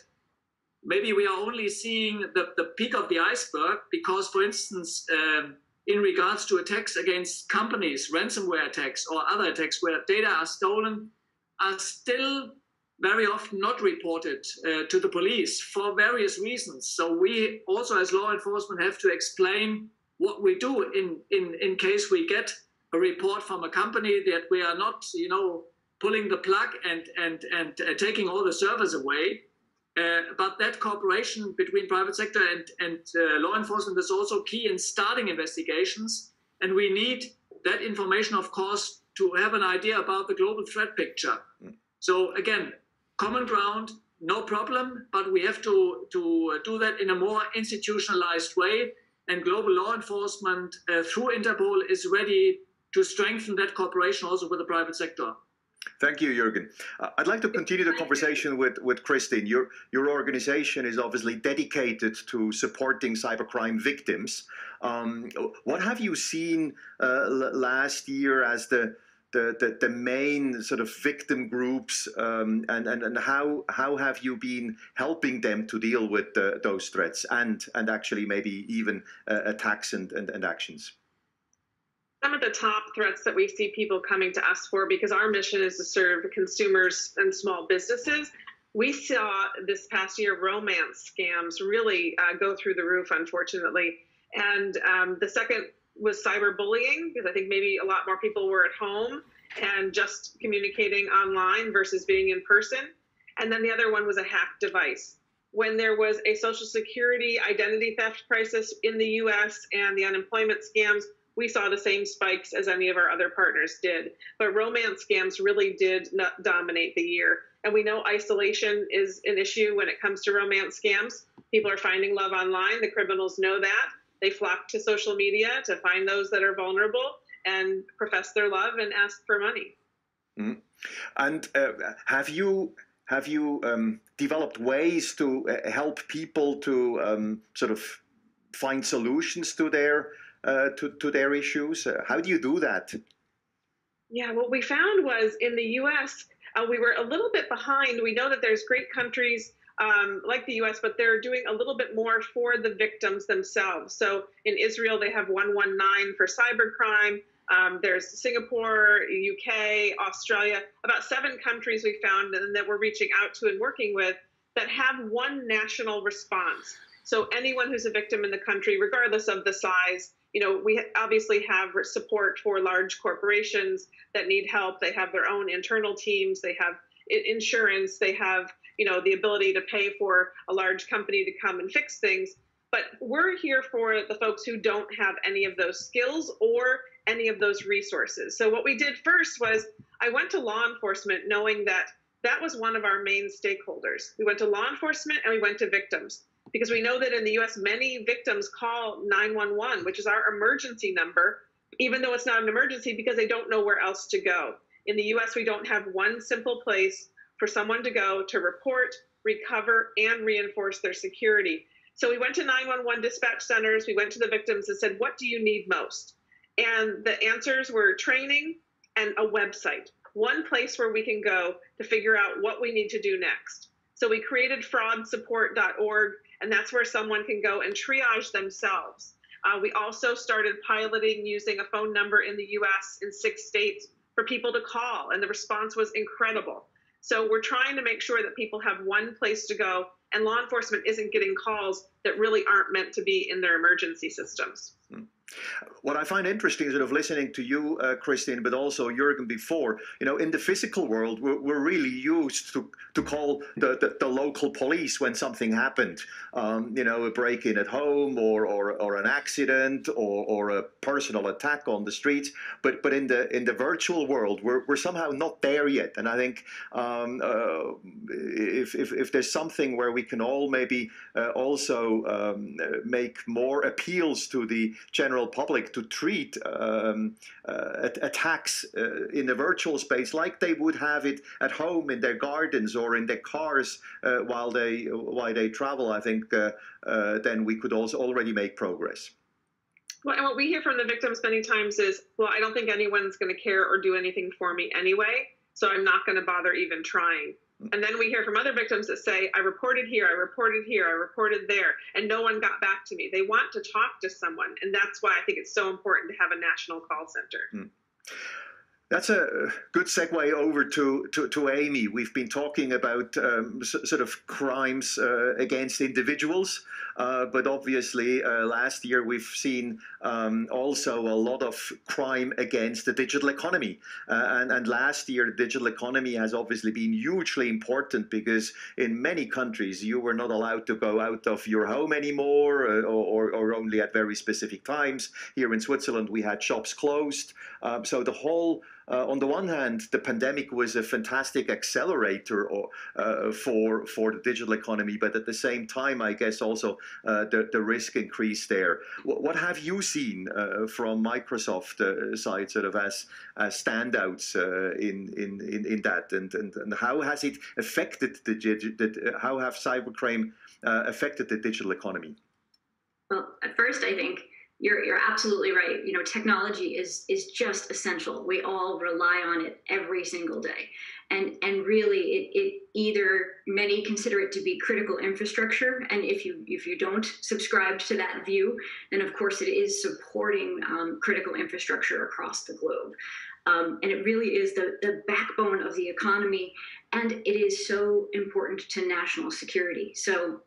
maybe we are only seeing the peak of the iceberg because, for instance, in regards to attacks against companies, ransomware attacks or other attacks where data are stolen, are still very often not reported to the police for various reasons. So we also, as law enforcement, have to explain what we do in case we get a report from a company that we are not, pulling the plug and taking all the servers away. But that cooperation between private sector and law enforcement is also key in starting investigations. And we need that information, of course, to have an idea about the global threat picture. So again, common ground, no problem, but we have to do that in a more institutionalized way. And global law enforcement through Interpol is ready to strengthen that cooperation also with the private sector. Thank you, Jürgen. I'd like to continue the conversation with Christine. Your organization is obviously dedicated to supporting cybercrime victims. What have you seen last year as the main sort of victim groups, and how have you been helping them to deal with those threats and actually maybe even attacks and actions? Some of the top threats that we see people coming to us for, because our mission is to serve consumers and small businesses, we saw this past year romance scams really go through the roof, unfortunately. And the second was cyberbullying, because I think maybe a lot more people were at home and just communicating online versus being in person. And then the other one was a hacked device. When there was a Social Security identity theft crisis in the US and the unemployment scams, we saw the same spikes as any of our other partners did. But romance scams really did not dominate the year. And we know isolation is an issue when it comes to romance scams. People are finding love online. The criminals know that. They flock to social media to find those that are vulnerable and profess their love and ask for money. Mm. And have you developed ways to help people to sort of find solutions to their issues? How do you do that? Yeah, what we found was in the US, we were a little bit behind. We know that there's great countries like the US, but they're doing a little bit more for the victims themselves. So in Israel, they have 119 for cybercrime. There's Singapore, UK, Australia, about 7 countries we found and that we're reaching out to and working with that have one national response. So anyone who's a victim in the country, regardless of the size, we obviously have support for large corporations that need help. They have their own internal teams. They have insurance. They have, the ability to pay for a large company to come and fix things. But we're here for the folks who don't have any of those skills or any of those resources. So what we did first was I went to law enforcement knowing that that was one of our main stakeholders. We went to law enforcement and we went to victims. Because we know that in the US, many victims call 911, which is our emergency number, even though it's not an emergency because they don't know where else to go. In the US, we don't have one simple place for someone to go to report, recover, and reinforce their security. So we went to 911 dispatch centers, we went to the victims and said, what do you need most? And the answers were training and a website, one place where we can go to figure out what we need to do next. So we created fraudsupport.org, and that's where someone can go and triage themselves. We also started piloting using a phone number in the US in 6 states for people to call, and the response was incredible. So we're trying to make sure that people have one place to go, and law enforcement isn't getting calls that really aren't meant to be in their emergency systems. What I find interesting is sort of listening to you, Christine, but also Jürgen before, in the physical world, we're really used to call the local police when something happened, a break-in at home or an accident or a personal attack on the streets. But in the virtual world, we're somehow not there yet. And I think if there's something where we can all maybe also make more appeals to the general public to treat attacks in the virtual space like they would have it at home in their gardens or in their cars while they travel, I think then we could also already make progress. Well, and what we hear from the victims many times is, well, I don't think anyone's going to care or do anything for me anyway, so I'm not going to bother even trying. And then we hear from other victims that say, I reported here, I reported here, I reported there, and no one got back to me. They want to talk to someone, and that's why I think it's so important to have a national call center. That's a good segue over to Amy. We've been talking about sort of crimes against individuals, but obviously last year we've seen also a lot of crime against the digital economy. And last year, the digital economy has obviously been hugely important because in many countries you were not allowed to go out of your home anymore or only at very specific times. Here in Switzerland, we had shops closed. So the whole on the one hand, the pandemic was a fantastic accelerator for the digital economy, but at the same time, I guess also the risk increased there. What have you seen from Microsoft side, sort of as standouts in that, and how has it affected how have cybercrime affected the digital economy? Well, at first, I think you're absolutely right. You know, technology is just essential. We all rely on it every single day. And really, it either many consider it to be critical infrastructure, and if you don't subscribe to that view, then of course it is supporting critical infrastructure across the globe. And it really is the backbone of the economy, and it is so important to national security. So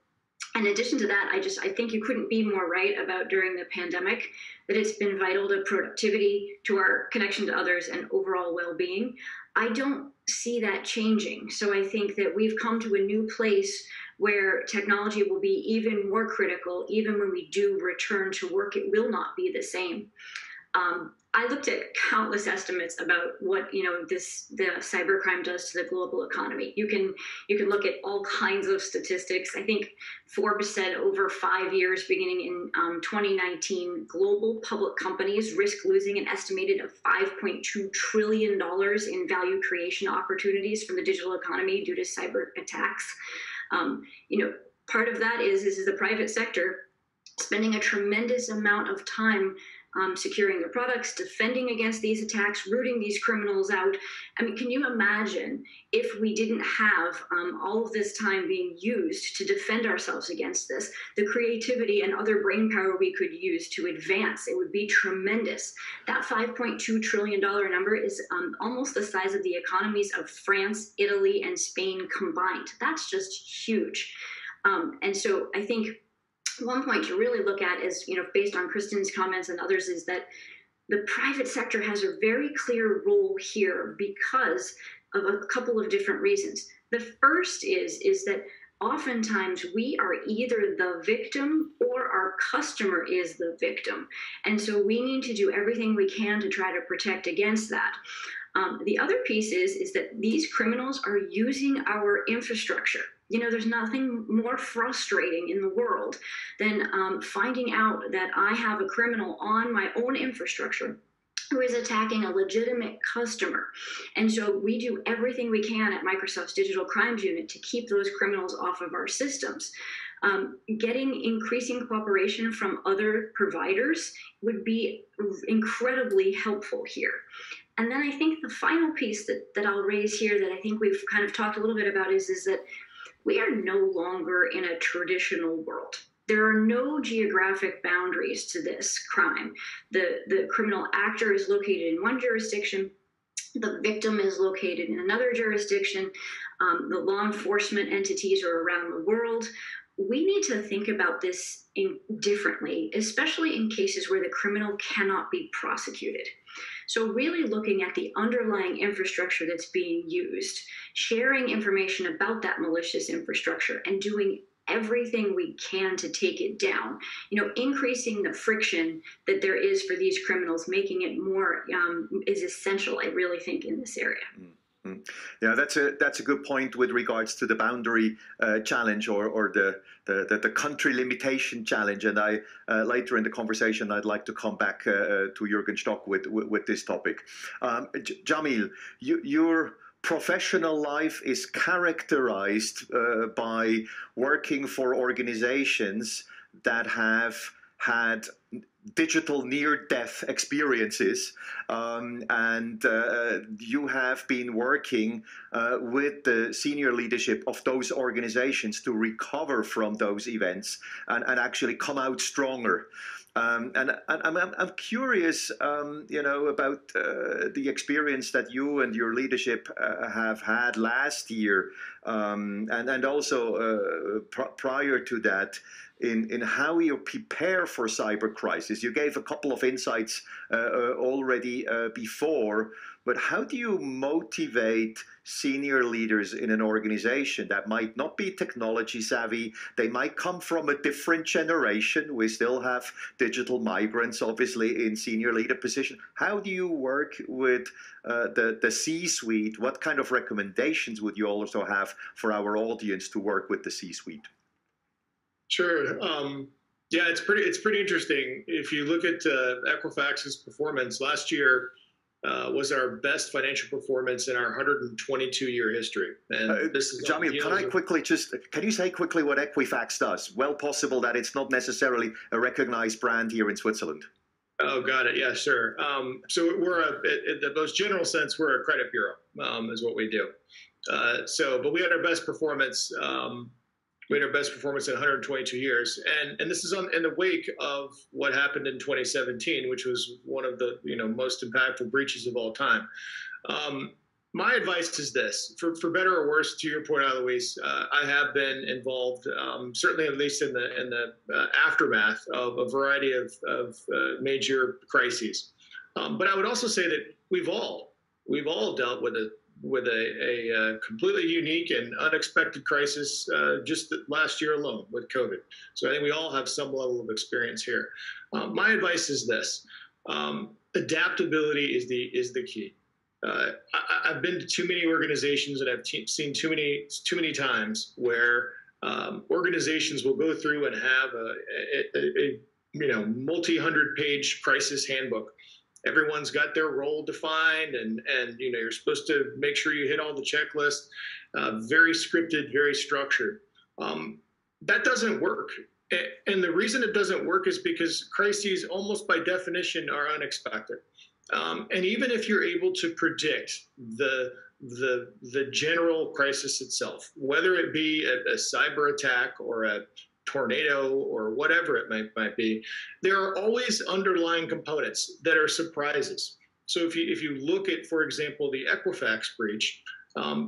in addition to that, I think you couldn't be more right about during the pandemic that it's been vital to productivity, to our connection to others, and overall well-being. I don't see that changing. So I think that we've come to a new place where technology will be even more critical. Even when we do return to work, it will not be the same. I looked at countless estimates about what the cybercrime does to the global economy. You can look at all kinds of statistics. I think Forbes said over 5 years, beginning in 2019, global public companies risk losing an estimated of $5.2 trillion in value creation opportunities from the digital economy due to cyber attacks. Part of that is the private sector spending a tremendous amount of time securing their products, defending against these attacks, rooting these criminals out. I mean, can you imagine if we didn't have all of this time being used to defend ourselves against this, the creativity and other brain power we could use to advance? It would be tremendous. That $5.2 trillion number is almost the size of the economies of France, Italy, and Spain combined. That's just huge. And so I think one point to really look at is, based on Kristen's comments and others, is that the private sector has a very clear role here because of a couple of different reasons. The first is that oftentimes we are either the victim or our customer is the victim. And so we need to do everything we can to try to protect against that. The other piece is that these criminals are using our infrastructure. There's nothing more frustrating in the world than finding out that I have a criminal on my own infrastructure who is attacking a legitimate customer. And so we do everything we can at Microsoft's Digital Crimes Unit to keep those criminals off of our systems. Getting increasing cooperation from other providers would be incredibly helpful here. And then I think the final piece that I'll raise here that I think we've kind of talked a little bit about is that we are no longer in a traditional world. There are no geographic boundaries to this crime. The criminal actor is located in one jurisdiction. The victim is located in another jurisdiction. The law enforcement entities are around the world. We need to think about this differently, especially in cases where the criminal cannot be prosecuted. So really looking at the underlying infrastructure that's being used, sharing information about that malicious infrastructure, and doing everything we can to take it down. Increasing the friction that there is for these criminals, making it more is essential, I really think, in this area. Yeah, that's a good point with regards to the boundary challenge or the country limitation challenge. And I later in the conversation, I'd like to come back to Jürgen Stock with this topic. Jamil, your professional life is characterized by working for organizations that have had digital near-death experiences, and you have been working with the senior leadership of those organizations to recover from those events and actually come out stronger. And I'm curious, about the experience that you and your leadership have had last year, and also prior to that, in how you prepare for cyber crisis. You gave a couple of insights already before, but how do you motivate senior leaders in an organization that might not be technology savvy? They might come from a different generation. We still have digital migrants, obviously, in senior leader position. How do you work with the C-suite? What kind of recommendations would you also have for our audience to work with the C-suite? Sure. Yeah, it's pretty interesting. If you look at Equifax's performance last year, was our best financial performance in our 122-year history. And this is Jamil, can you say quickly what Equifax does? Well, possible that it's not necessarily a recognized brand here in Switzerland. Oh, got it. Yeah, sure. So we're in the most general sense, we're a credit bureau, is what we do. But we had our best performance. We had our best performance in 122 years, and this is in the wake of what happened in 2017, which was one of the most impactful breaches of all time. My advice is this: for better or worse, to your point, Alois, I have been involved, certainly at least in the aftermath of a variety of major crises. But I would also say that we've all dealt with a completely unique and unexpected crisis just last year alone with COVID. So I think we all have some level of experience here. My advice is this: adaptability is the key. I've been to too many organizations, and I've seen too many times where organizations will go through and have a multi-100-page crisis handbook. Everyone's got their role defined, and you're supposed to make sure you hit all the checklists. Very scripted, very structured. That doesn't work. And the reason it doesn't work is because crises, almost by definition, are unexpected. And even if you're able to predict the general crisis itself, whether it be a cyber attack or a tornado or whatever it might be, there are always underlying components that are surprises. So if you look at, for example, the Equifax breach,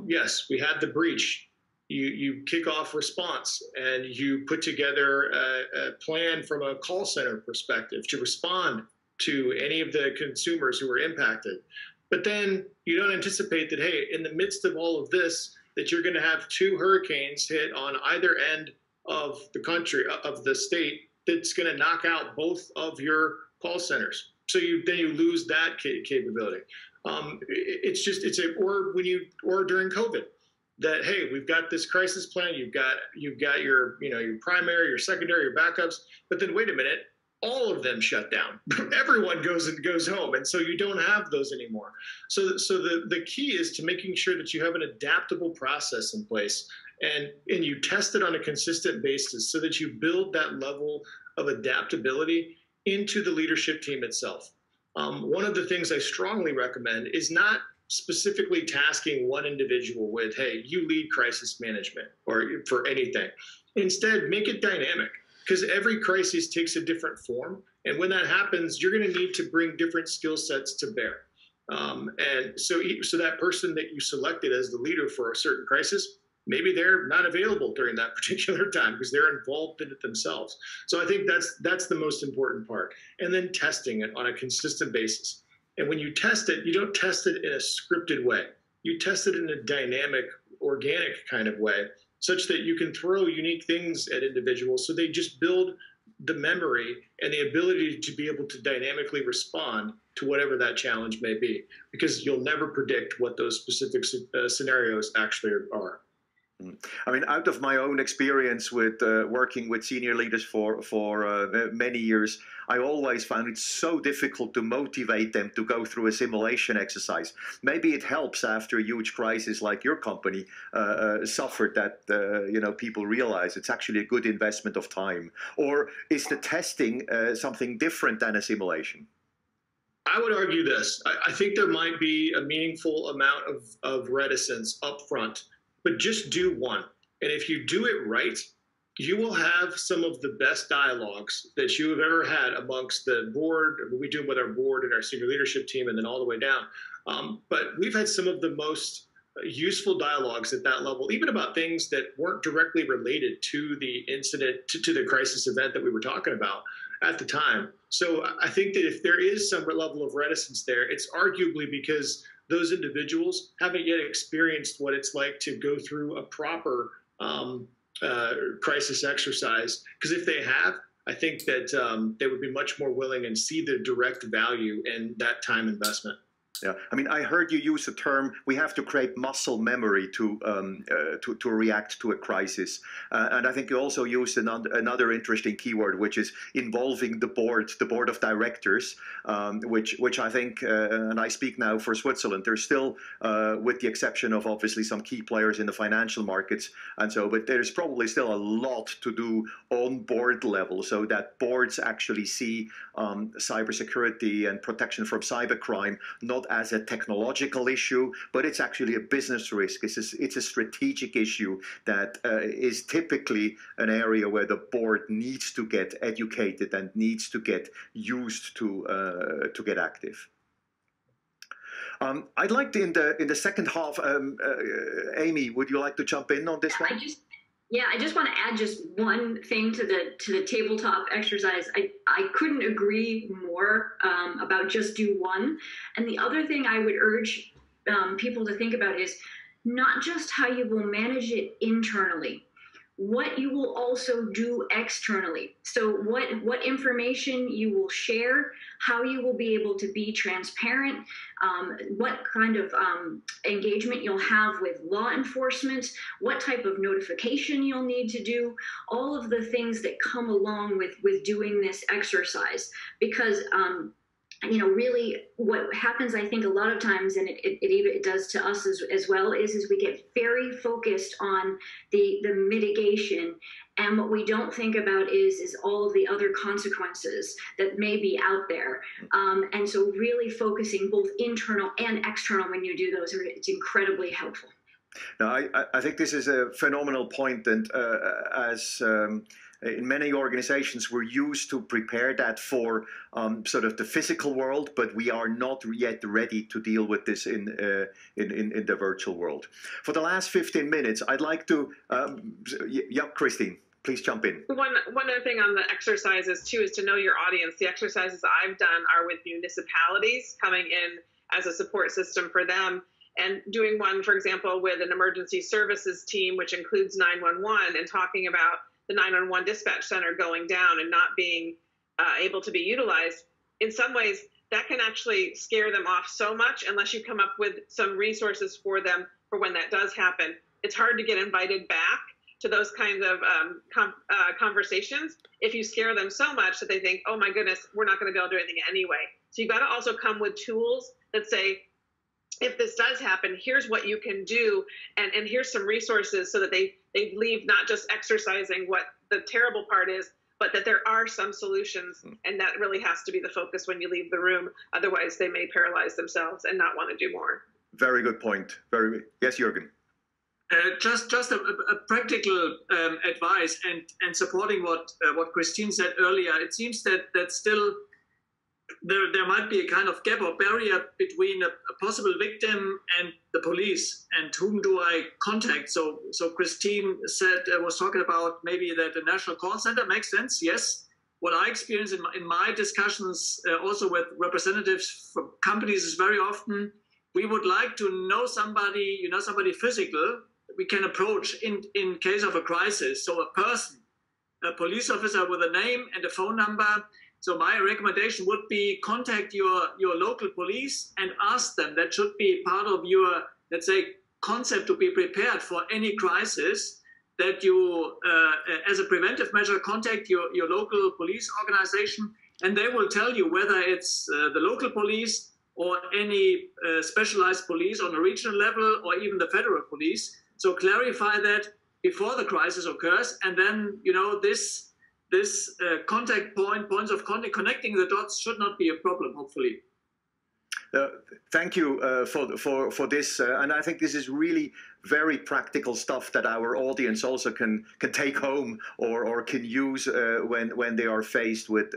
yes, we had the breach. You kick off response, and you put together a plan from a call center perspective to respond to any of the consumers who were impacted. But then you don't anticipate that, hey, in the midst of all of this, that you're going to have 2 hurricanes hit on either end of the country, of the state, that's going to knock out both of your call centers. So then you lose that capability. Or during COVID, that, hey, we've got this crisis plan. You've got your your primary, your secondary, your backups. But then wait a minute, all of them shut down. Everyone goes home, and so you don't have those anymore. So the key is to making sure that you have an adaptable process in place. And you test it on a consistent basis so that you build that level of adaptability into the leadership team itself. One of the things I strongly recommend is not specifically tasking one individual with, hey, you lead crisis management or for anything. Instead, make it dynamic, because every crisis takes a different form. And when that happens, you're going to need to bring different skill sets to bear. And so that person that you selected as the leader for a certain crisis, maybe they're not available during that particular time because they're involved in it themselves. So I think that's the most important part. And then testing it on a consistent basis. And when you test it, you don't test it in a scripted way. You test it in a dynamic, organic kind of way, such that you can throw unique things at individuals so they just build the memory and the ability to be able to dynamically respond to whatever that challenge may be, because you'll never predict what those specific scenarios actually are. I mean, out of my own experience with working with senior leaders for many years, I always found it so difficult to motivate them to go through a simulation exercise. Maybe it helps after a huge crisis like your company suffered that people realize it's actually a good investment of time. Or is the testing something different than a simulation? I would argue this. I think there might be a meaningful amount of reticence up front, but just do one. And if you do it right, you will have some of the best dialogues that you have ever had amongst the board. We do with our board and our senior leadership team and then all the way down. But we've had some of the most useful dialogues at that level, even about things that weren't directly related to the incident, to the crisis event that we were talking about at the time. So I think that if there is some level of reticence there, it's arguably because those individuals haven't yet experienced what it's like to go through a proper crisis exercise. Because if they have, I think that they would be much more willing and see the direct value in that time investment. Yeah, I mean, I heard you use the term, we have to create muscle memory to react to a crisis. And I think you also used another interesting keyword, which is involving the board of directors, which I think, and I speak now for Switzerland, there's still, with the exception of obviously some key players in the financial markets, and so, but there's probably still a lot to do on board level so that boards actually see cybersecurity and protection from cybercrime not as a technological issue, but it's actually a business risk. It's a strategic issue that is typically an area where the board needs to get educated and needs to get used to get active. I'd like to, in the second half, Amy, would you like to jump in on this one? I just want to add just one thing to the tabletop exercise. I couldn't agree more about just do one. And the other thing I would urge people to think about is not just how you will manage it internally, what you will also do externally. So what information you will share, how you will be able to be transparent, what kind of engagement you'll have with law enforcement, what type of notification you'll need to do, all of the things that come along with doing this exercise. Because you know, really what happens, I think, a lot of times, and it does to us as well, is we get very focused on the mitigation, and what we don't think about is all of the other consequences that may be out there. And so really focusing both internal and external when you do those, it's incredibly helpful. Now, I think this is a phenomenal point, and as in many organizations, we're used to prepare that for sort of the physical world, but we are not yet ready to deal with this in the virtual world. For the last 15 minutes, I'd like to, Christine, please jump in. One other thing on the exercises too is to know your audience. The exercises I've done are with municipalities coming in as a support system for them, and doing one, for example, with an emergency services team, which includes 911, and talking about the 911 dispatch center going down and not being able to be utilized. In some ways, that can actually scare them off so much unless you come up with some resources for them for when that does happen. It's hard to get invited back to those kinds of conversations if you scare them so much that they think, oh my goodness, we're not going to be able to do anything anyway. So you've got to also come with tools that say, if this does happen, here's what you can do, and here's some resources so that they leave not just exercising what the terrible part is, but that there are some solutions, and that really has to be the focus when you leave the room. Otherwise, they may paralyze themselves and not want to do more. Very good point. Yes, Jürgen. Just a practical advice and supporting what Christine said earlier. It seems that still there might be a kind of gap or barrier between a possible victim and the police, and whom do I contact? So Christine was talking about maybe that the National Call Center makes sense. Yes. What I experience in my discussions also with representatives from companies is very often we would like to know somebody, somebody physical we can approach in case of a crisis. So a person, a police officer with a name and a phone number. So my recommendation would be contact your local police and ask them. That should be part of your, let's say, concept to be prepared for any crisis, that you, as a preventive measure, contact your local police organization, and they will tell you whether it's the local police or any specialized police on a regional level or even the federal police. So clarify that before the crisis occurs, and then, this contact points of contact, connecting the dots should not be a problem, hopefully. Thank you for this, and I think this is really very practical stuff that our audience also can take home or can use when they are faced with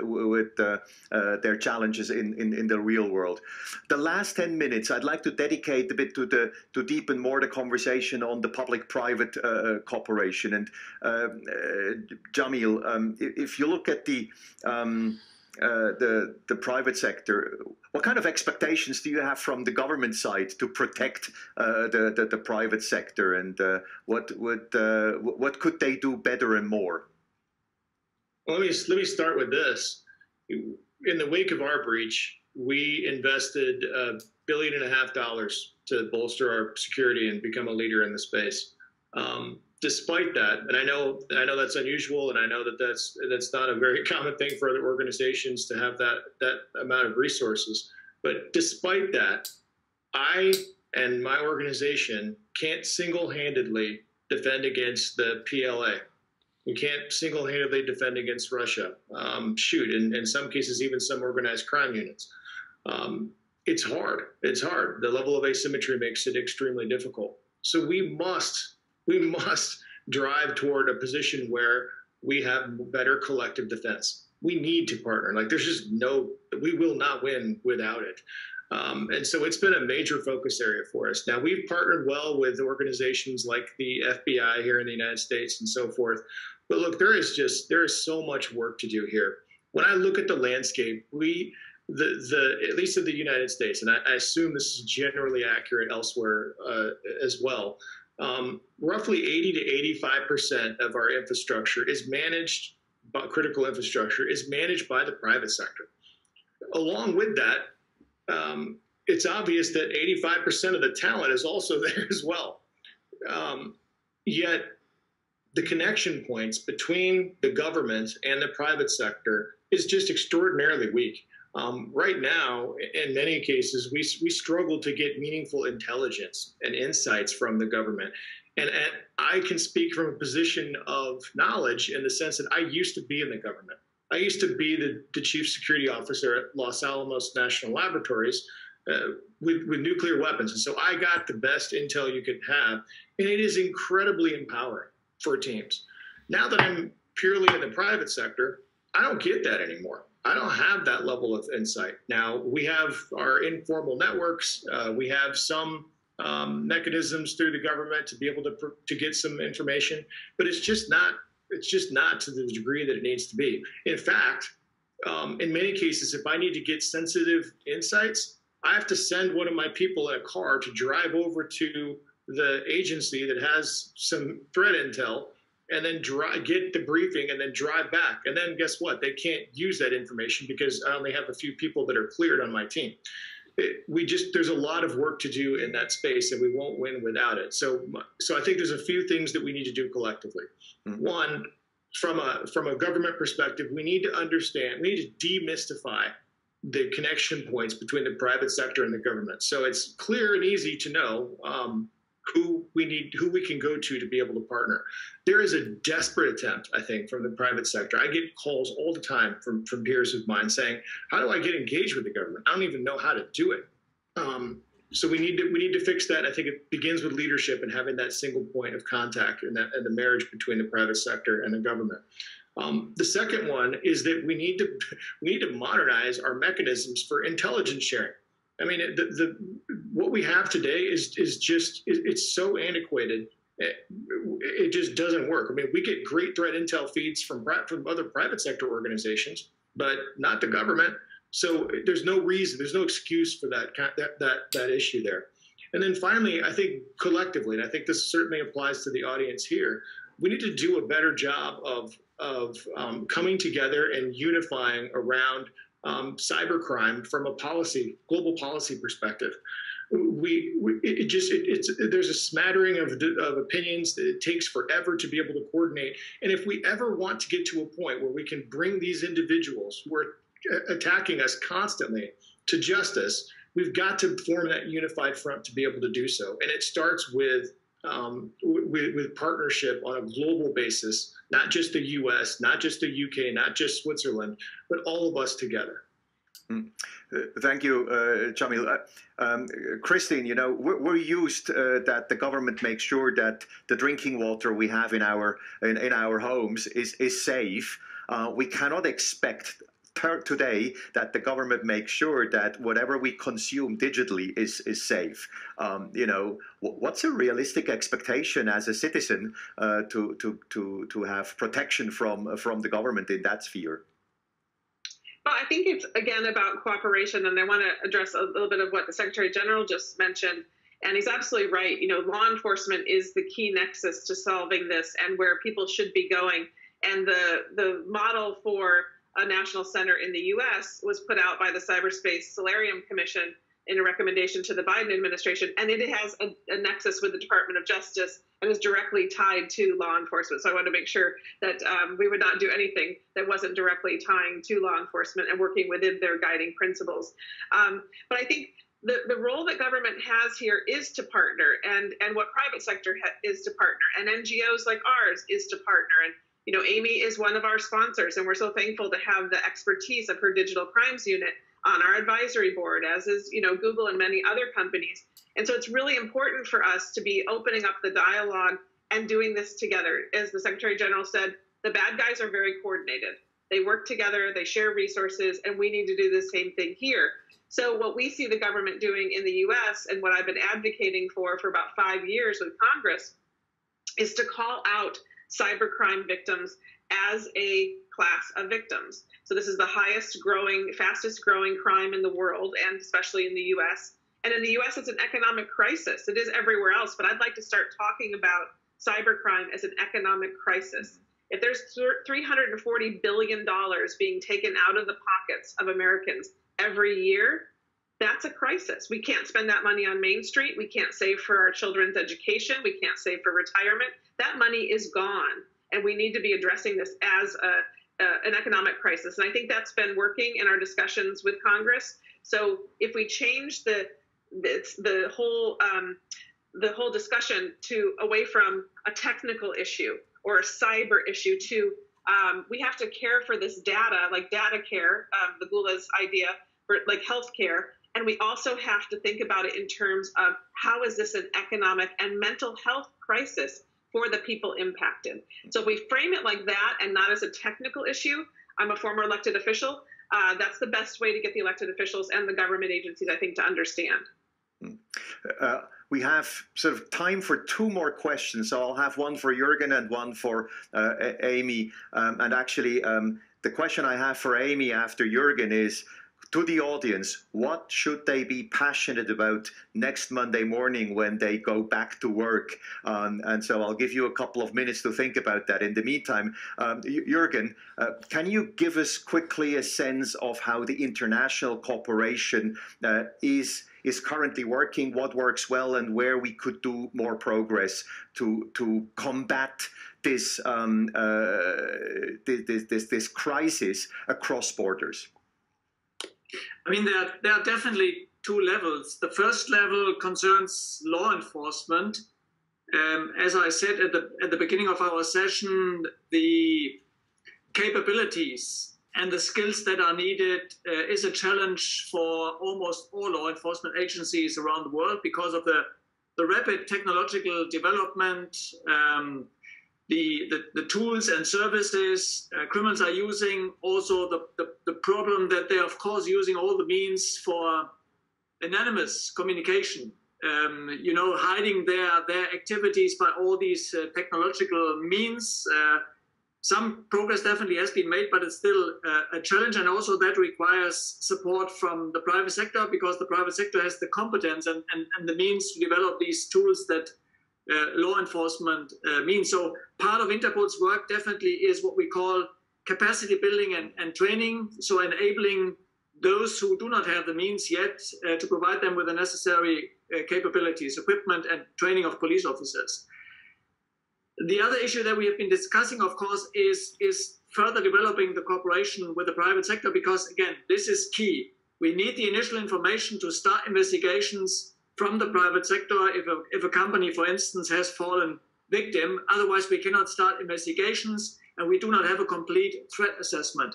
their challenges in the real world. The last 10 minutes, I'd like to dedicate a bit to deepen more the conversation on the public-private cooperation. And Jamil, if you look at the private sector, what kind of expectations do you have from the government side to protect the private sector, and what could they do better and more? Well, let me start with this. In the wake of our breach, we invested $1.5 billion to bolster our security and become a leader in the space. Despite that, and I know that's unusual, and I know that that's not a very common thing for other organizations to have that amount of resources. But despite that, I and my organization can't single-handedly defend against the PLA. We can't single-handedly defend against Russia. In some cases, even some organized crime units. It's hard. It's hard. The level of asymmetry makes it extremely difficult. So we must drive toward a position where we have better collective defense. We need to partner. Like, there's just we will not win without it. And so it's been a major focus area for us. Now, we've partnered well with organizations like the FBI here in the United States and so forth. But look, there is so much work to do here. When I look at the landscape, at least in the United States, and I assume this is generally accurate elsewhere as well, roughly 80 to 85% of our infrastructure is managed, critical infrastructure is managed by the private sector. Along with that, it's obvious that 85% of the talent is also there as well. Yet the connection points between the government and the private sector is just extraordinarily weak. Right now, in many cases, we struggle to get meaningful intelligence and insights from the government. And I can speak from a position of knowledge in the sense that I used to be in the government. I used to be the chief security officer at Los Alamos National Laboratories with nuclear weapons. And so I got the best intel you could have. And it is incredibly empowering for teams. Now that I'm purely in the private sector, I don't get that anymore. I don't have that level of insight. Now, we have our informal networks. We have some mechanisms through the government to be able to get some information, but it's just not to the degree that it needs to be. In fact, in many cases, if I need to get sensitive insights, I have to send one of my people in a car to drive over to the agency that has some threat intel, and then get the briefing and then drive back. And then guess what? They can't use that information because I only have a few people that are cleared on my team. There's a lot of work to do in that space, and we won't win without it. So I think there's a few things that we need to do collectively. Mm-hmm. One, from a government perspective, we need to understand, we need to demystify the connection points between the private sector and the government. So it's clear and easy to know who we can go to be able to partner. There is a desperate attempt, I think, from the private sector. I get calls all the time from peers of mine saying, how do I get engaged with the government? I don't even know how to do it. So we need to fix that. I think it begins with leadership and having that single point of contact and the marriage between the private sector and the government. The second one is that we need to modernize our mechanisms for intelligence sharing. I mean, what we have today is it's so antiquated. It just doesn't work. I mean, we get great threat intel feeds from other private sector organizations, but not the government. So there's no reason, there's no excuse for that issue there. And then finally, I think collectively, and I think this certainly applies to the audience here, we need to do a better job of coming together and unifying around cybercrime from a global policy perspective. There's a smattering of opinions. It takes forever to be able to coordinate. And if we ever want to get to a point where we can bring these individuals who are attacking us constantly to justice, we've got to form that unified front to be able to do so. And it starts with partnership on a global basis, not just the US, not just the UK, not just Switzerland, but all of us together. Thank you, Jamil. Christine, you know, we're used that the government makes sure that the drinking water we have in our homes is safe. We cannot expect today that the government makes sure that whatever we consume digitally is safe. You know, what's a realistic expectation as a citizen to have protection from the government in that sphere? Well, I think it's, again, about cooperation, and I want to address a little bit of what the Secretary General just mentioned, and he's absolutely right. You know, law enforcement is the key nexus to solving this and where people should be going, and the model for a national center in the U.S. was put out by the Cyberspace Solarium Commission in a recommendation to the Biden administration, and it has a nexus with the Department of Justice and is directly tied to law enforcement. So I want to make sure that we would not do anything that wasn't directly tying to law enforcement and working within their guiding principles. But I think the role that government has here is to partner, and what private sector is to partner, and NGOs like ours is to partner. And you know, Amy is one of our sponsors, and we're so thankful to have the expertise of her digital crimes unit on our advisory board, as is, you know, Google and many other companies. And so it's really important for us to be opening up the dialogue and doing this together. As the Secretary General said, the bad guys are very coordinated. They work together, they share resources, and we need to do the same thing here. So what we see the government doing in the US, and what I've been advocating for about 5 years with Congress, is to call out cybercrime victims as a class of victims. So this is the fastest growing crime in the world, and especially in the US. And in the US, it's an economic crisis. It is everywhere else, but I'd like to start talking about cybercrime as an economic crisis. If there's $340 billion being taken out of the pockets of Americans every year, that's a crisis. We can't spend that money on Main Street. We can't save for our children's education. We can't save for retirement. That money is gone, and we need to be addressing this as an economic crisis. And I think that's been working in our discussions with Congress. So if we change the whole discussion away from a technical issue or a cyber issue to we have to care for this data, like data care, the Gula's idea for like healthcare. And we also have to think about it in terms of how is this an economic and mental health crisis for the people impacted. So if we frame it like that and not as a technical issue, I'm a former elected official, that's the best way to get the elected officials and the government agencies, I think, to understand. We have sort of time for 2 more questions, so I'll have one for Jürgen and one for Amy. And actually, the question I have for Amy after Jürgen is, to the audience, what should they be passionate about next Monday morning when they go back to work? And so I'll give you a couple of minutes to think about that. In the meantime, Jürgen, can you give us quickly a sense of how the international cooperation is currently working, what works well, and where we could do more progress to combat this this crisis across borders? I mean, there are definitely 2 levels. The first level concerns law enforcement. As I said at the beginning of our session, the capabilities and the skills that are needed is a challenge for almost all law enforcement agencies around the world because of the rapid technological development, the tools and services criminals are using, also the problem that they're, of course, using all the means for anonymous communication, you know, hiding their activities by all these technological means. Some progress definitely has been made, but it's still a challenge, and also that requires support from the private sector, because the private sector has the competence and the means to develop these tools that law enforcement means. So part of Interpol's work definitely is what we call capacity building and training, so enabling those who do not have the means yet to provide them with the necessary capabilities, equipment, and training of police officers. The other issue that we have been discussing, of course, is further developing the cooperation with the private sector, because, again, this is key. We need the initial information to start investigations from the private sector if a company, for instance, has fallen victim. Otherwise, we cannot start investigations, and we do not have a complete threat assessment.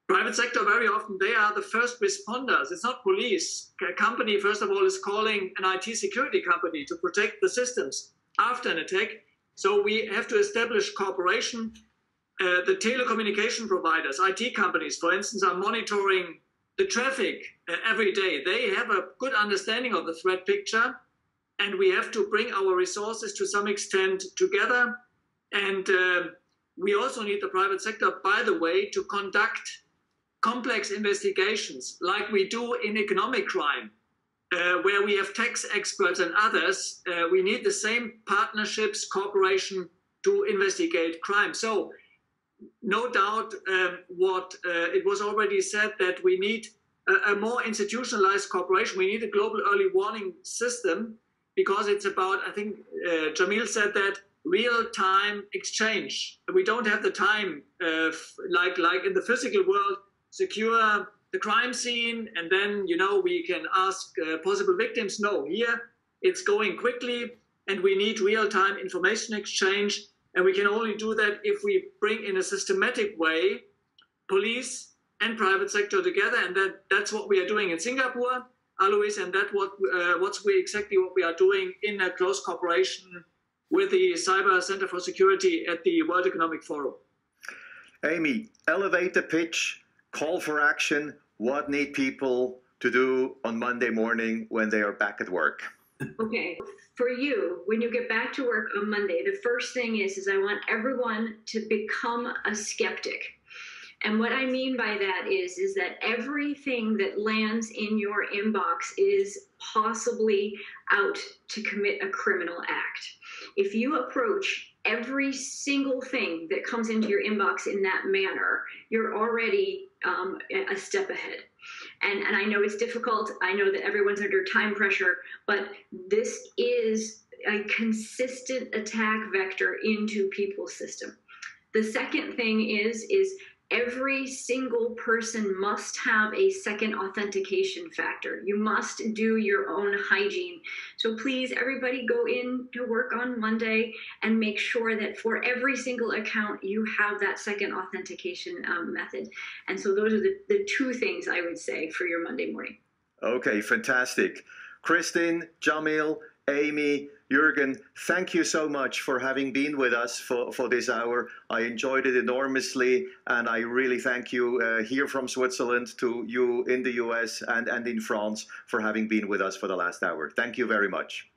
private sector, very often, they are the first responders. It's not police. A company, first of all, is calling an IT security company to protect the systems after an attack. So we have to establish cooperation. The telecommunication providers, IT companies, for instance, are monitoring the traffic every day. They have a good understanding of the threat picture, and we have to bring our resources to some extent together. And we also need the private sector, by the way, to conduct complex investigations like we do in economic crime, where we have tax experts and others. We need the same partnerships, cooperation to investigate crime. So no doubt it was already said that we need a more institutionalized cooperation. We need a global early warning system because it's about, I think Jamil said that, real-time exchange. We don't have the time, like in the physical world, secure the crime scene and then, we can ask possible victims. No, here it's going quickly and we need real-time information exchange. And we can only do that if we bring in a systematic way police and private sector together. And that's what we are doing in Singapore, Alois, and that's exactly what we are doing in a close cooperation with the Cyber Center for Security at the World Economic Forum. Amy, elevate the pitch, call for action. What need people to do on Monday morning when they are back at work? Okay, for you, when you get back to work on Monday, the first thing is I want everyone to become a skeptic. And what I mean by that is that everything that lands in your inbox is possibly out to commit a criminal act. If you approach every single thing that comes into your inbox in that manner, you're already a step ahead. And I know it's difficult. I know that everyone's under time pressure, but this is a consistent attack vector into people's system. The second thing is every single person must have a second authentication factor. You must do your own hygiene. So please, everybody go in to work on Monday and make sure that for every single account, you have that second authentication method. And so those are the two things I would say for your Monday morning. Okay, fantastic. Kristin, Jamil, Amy, Jürgen, thank you so much for having been with us for this hour. I enjoyed it enormously, and I really thank you here from Switzerland to you in the US and in France for having been with us for the last hour. Thank you very much.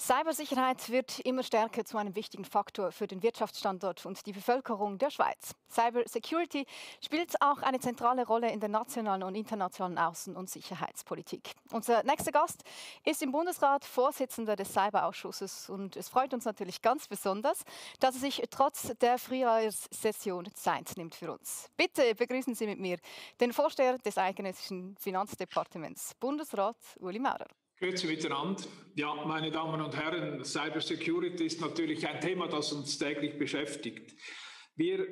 Cybersicherheit wird immer stärker zu einem wichtigen Faktor für den Wirtschaftsstandort und die Bevölkerung der Schweiz. Cyber Security spielt auch eine zentrale Rolle in der nationalen und internationalen Außen- und Sicherheitspolitik. Unser nächster Gast ist im Bundesrat Vorsitzender des Cyberausschusses und es freut uns natürlich ganz besonders, dass er sich trotz der Frühjahrssession Zeit nimmt für uns. Bitte begrüßen Sie mit mir den Vorsteher des Eidgenössischen Finanzdepartements, Bundesrat Ueli Maurer. Grüezi miteinander. Ja, meine Damen und Herren, Cyber Security ist natürlich ein Thema, das uns täglich beschäftigt. Wir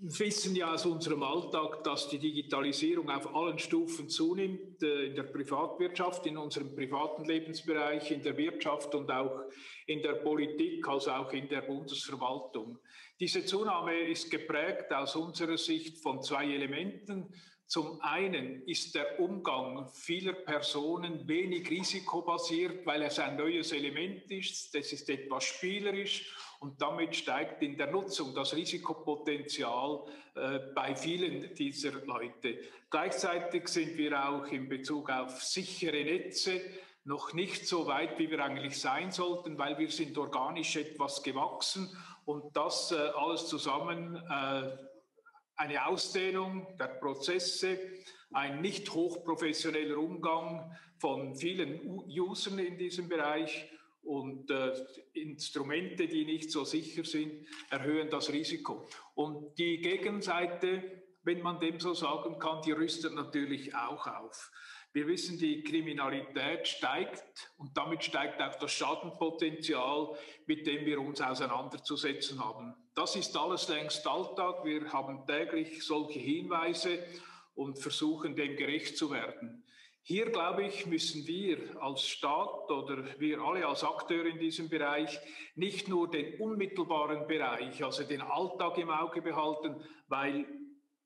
wissen ja aus unserem Alltag, dass die Digitalisierung auf allen Stufen zunimmt, in der Privatwirtschaft, in unserem privaten Lebensbereich, in der Wirtschaft und auch in der Politik, also auch in der Bundesverwaltung. Diese Zunahme ist geprägt aus unserer Sicht von zwei Elementen. Zum einen ist der Umgang vieler Personen wenig risikobasiert, weil es ein neues Element ist. Das ist etwas spielerisch und damit steigt in der Nutzung das Risikopotenzial bei vielen dieser Leute. Gleichzeitig sind wir auch in Bezug auf sichere Netze noch nicht so weit, wie wir eigentlich sein sollten, weil wir sind organisch etwas gewachsen und das alles zusammen eine Ausdehnung der Prozesse, ein nicht hochprofessioneller Umgang von vielen Usern in diesem Bereich und Instrumente, die nicht so sicher sind, erhöhen das Risiko. Und die Gegenseite, wenn man dem so sagen kann, die rüstet natürlich auch auf. Wir wissen, die Kriminalität steigt und damit steigt auch das Schadenpotenzial, mit dem wir uns auseinanderzusetzen haben. Das ist alles längst Alltag. Wir haben täglich solche Hinweise und versuchen, dem gerecht zu werden. Hier, glaube ich, müssen wir als Staat oder wir alle als Akteure in diesem Bereich nicht nur den unmittelbaren Bereich, also den Alltag im Auge behalten, weil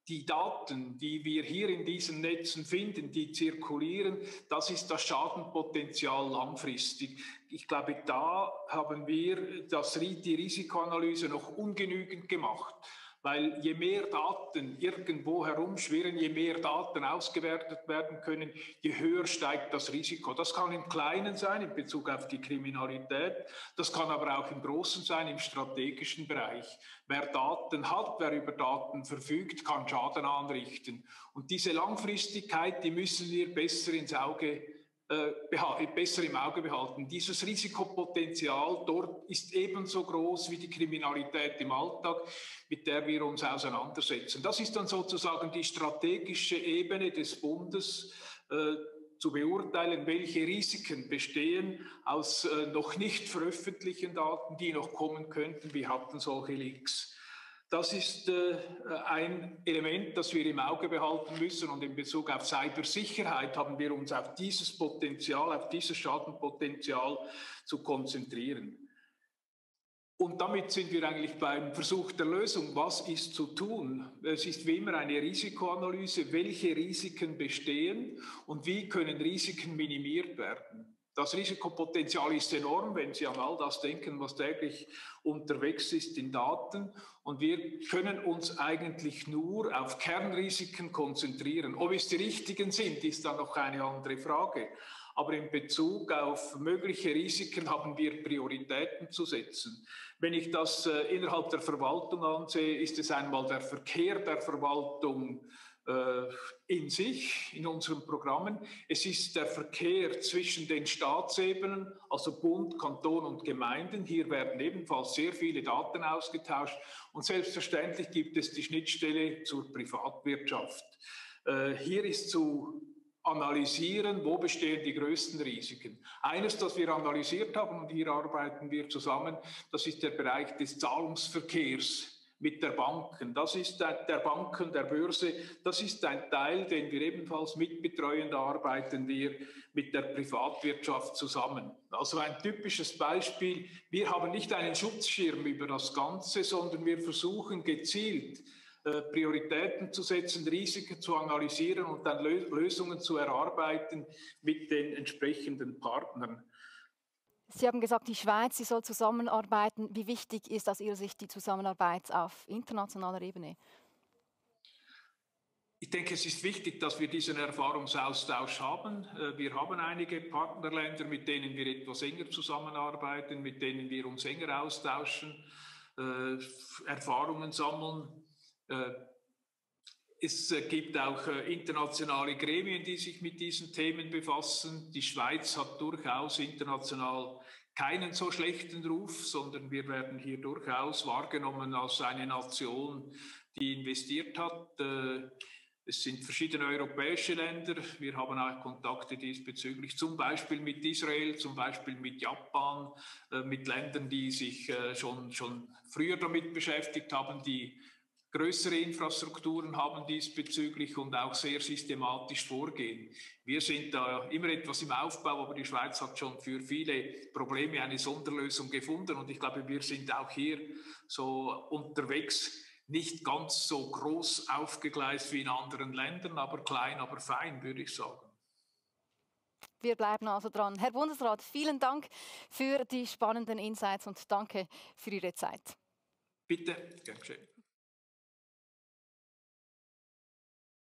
die Daten, die wir hier in diesen Netzen finden, die zirkulieren, das ist das Schadenpotenzial langfristig. Ich glaube, da haben wir die Risikoanalyse noch ungenügend gemacht. Weil je mehr Daten irgendwo herumschwirren, je mehr Daten ausgewertet werden können, je höher steigt das Risiko. Das kann im Kleinen sein, in Bezug auf die Kriminalität. Das kann aber auch im Großen sein, im strategischen Bereich. Wer Daten hat, wer über Daten verfügt, kann Schaden anrichten. Und diese Langfristigkeit, die müssen wir besser besser im Auge behalten. Dieses Risikopotenzial dort ist ebenso groß wie die Kriminalität im Alltag, mit der wir uns auseinandersetzen. Das ist dann sozusagen die strategische Ebene des Bundes, zu beurteilen, welche Risiken bestehen aus noch nicht veröffentlichten Daten, die noch kommen könnten. Wir hatten solche Leaks. Das ist ein Element, das wir im Auge behalten müssen. Und in Bezug auf Cybersicherheit haben wir uns auf dieses Potenzial, auf dieses Schadenpotenzial zu konzentrieren. Und damit sind wir eigentlich beim Versuch der Lösung. Was ist zu tun? Es ist wie immer eine Risikoanalyse. Welche Risiken bestehen und wie können Risiken minimiert werden? Das Risikopotenzial ist enorm, wenn Sie an all das denken, was täglich unterwegs ist in Daten. Und wir können uns eigentlich nur auf Kernrisiken konzentrieren. Ob es die richtigen sind, ist dann noch eine andere Frage. Aber in Bezug auf mögliche Risiken haben wir Prioritäten zu setzen. Wenn ich das innerhalb der Verwaltung ansehe, ist es einmal der Verkehr der Verwaltung in sich, in unseren Programmen. Es ist der Verkehr zwischen den Staatsebenen, also Bund, Kanton und Gemeinden. Hier werden ebenfalls sehr viele Daten ausgetauscht. Und selbstverständlich gibt es die Schnittstelle zur Privatwirtschaft. Hier ist zu analysieren, wo bestehen die größten Risiken. Eines, das wir analysiert haben, und hier arbeiten wir zusammen, das ist der Bereich des Zahlungsverkehrs mit der Banken. Das ist der Banken, der Börse. Das ist ein Teil, den wir ebenfalls mitbetreuen. Da arbeiten wir mit der Privatwirtschaft zusammen. Also ein typisches Beispiel. Wir haben nicht einen Schutzschirm über das Ganze, sondern wir versuchen gezielt Prioritäten zu setzen, Risiken zu analysieren und dann Lösungen zu erarbeiten mit den entsprechenden Partnern. Sie haben gesagt, die Schweiz, sie soll zusammenarbeiten. Wie wichtig ist aus Ihrer Sicht die Zusammenarbeit auf internationaler Ebene? Ich denke, es ist wichtig, dass wir diesen Erfahrungsaustausch haben. Wir haben einige Partnerländer, mit denen wir etwas enger zusammenarbeiten, mit denen wir uns enger austauschen, Erfahrungen sammeln. Es gibt auch internationale Gremien, die sich mit diesen Themen befassen. Die Schweiz hat durchaus international keinen so schlechten Ruf, sondern wir werden hier durchaus wahrgenommen als eine Nation, die investiert hat. Es sind verschiedene europäische Länder. Wir haben auch Kontakte diesbezüglich, zum Beispiel mit Israel, zum Beispiel mit Japan, mit Ländern, die sich schon früher damit beschäftigt haben, die größere Infrastrukturen haben diesbezüglich und auch sehr systematisch vorgehen. Wir sind da immer etwas im Aufbau, aber die Schweiz hat schon für viele Probleme eine Sonderlösung gefunden. Und ich glaube, wir sind auch hier so unterwegs, nicht ganz so groß aufgegleist wie in anderen Ländern, aber klein, aber fein, würde ich sagen. Wir bleiben also dran. Herr Bundesrat, vielen Dank für die spannenden Insights und danke für Ihre Zeit. Bitte, gern geschehen.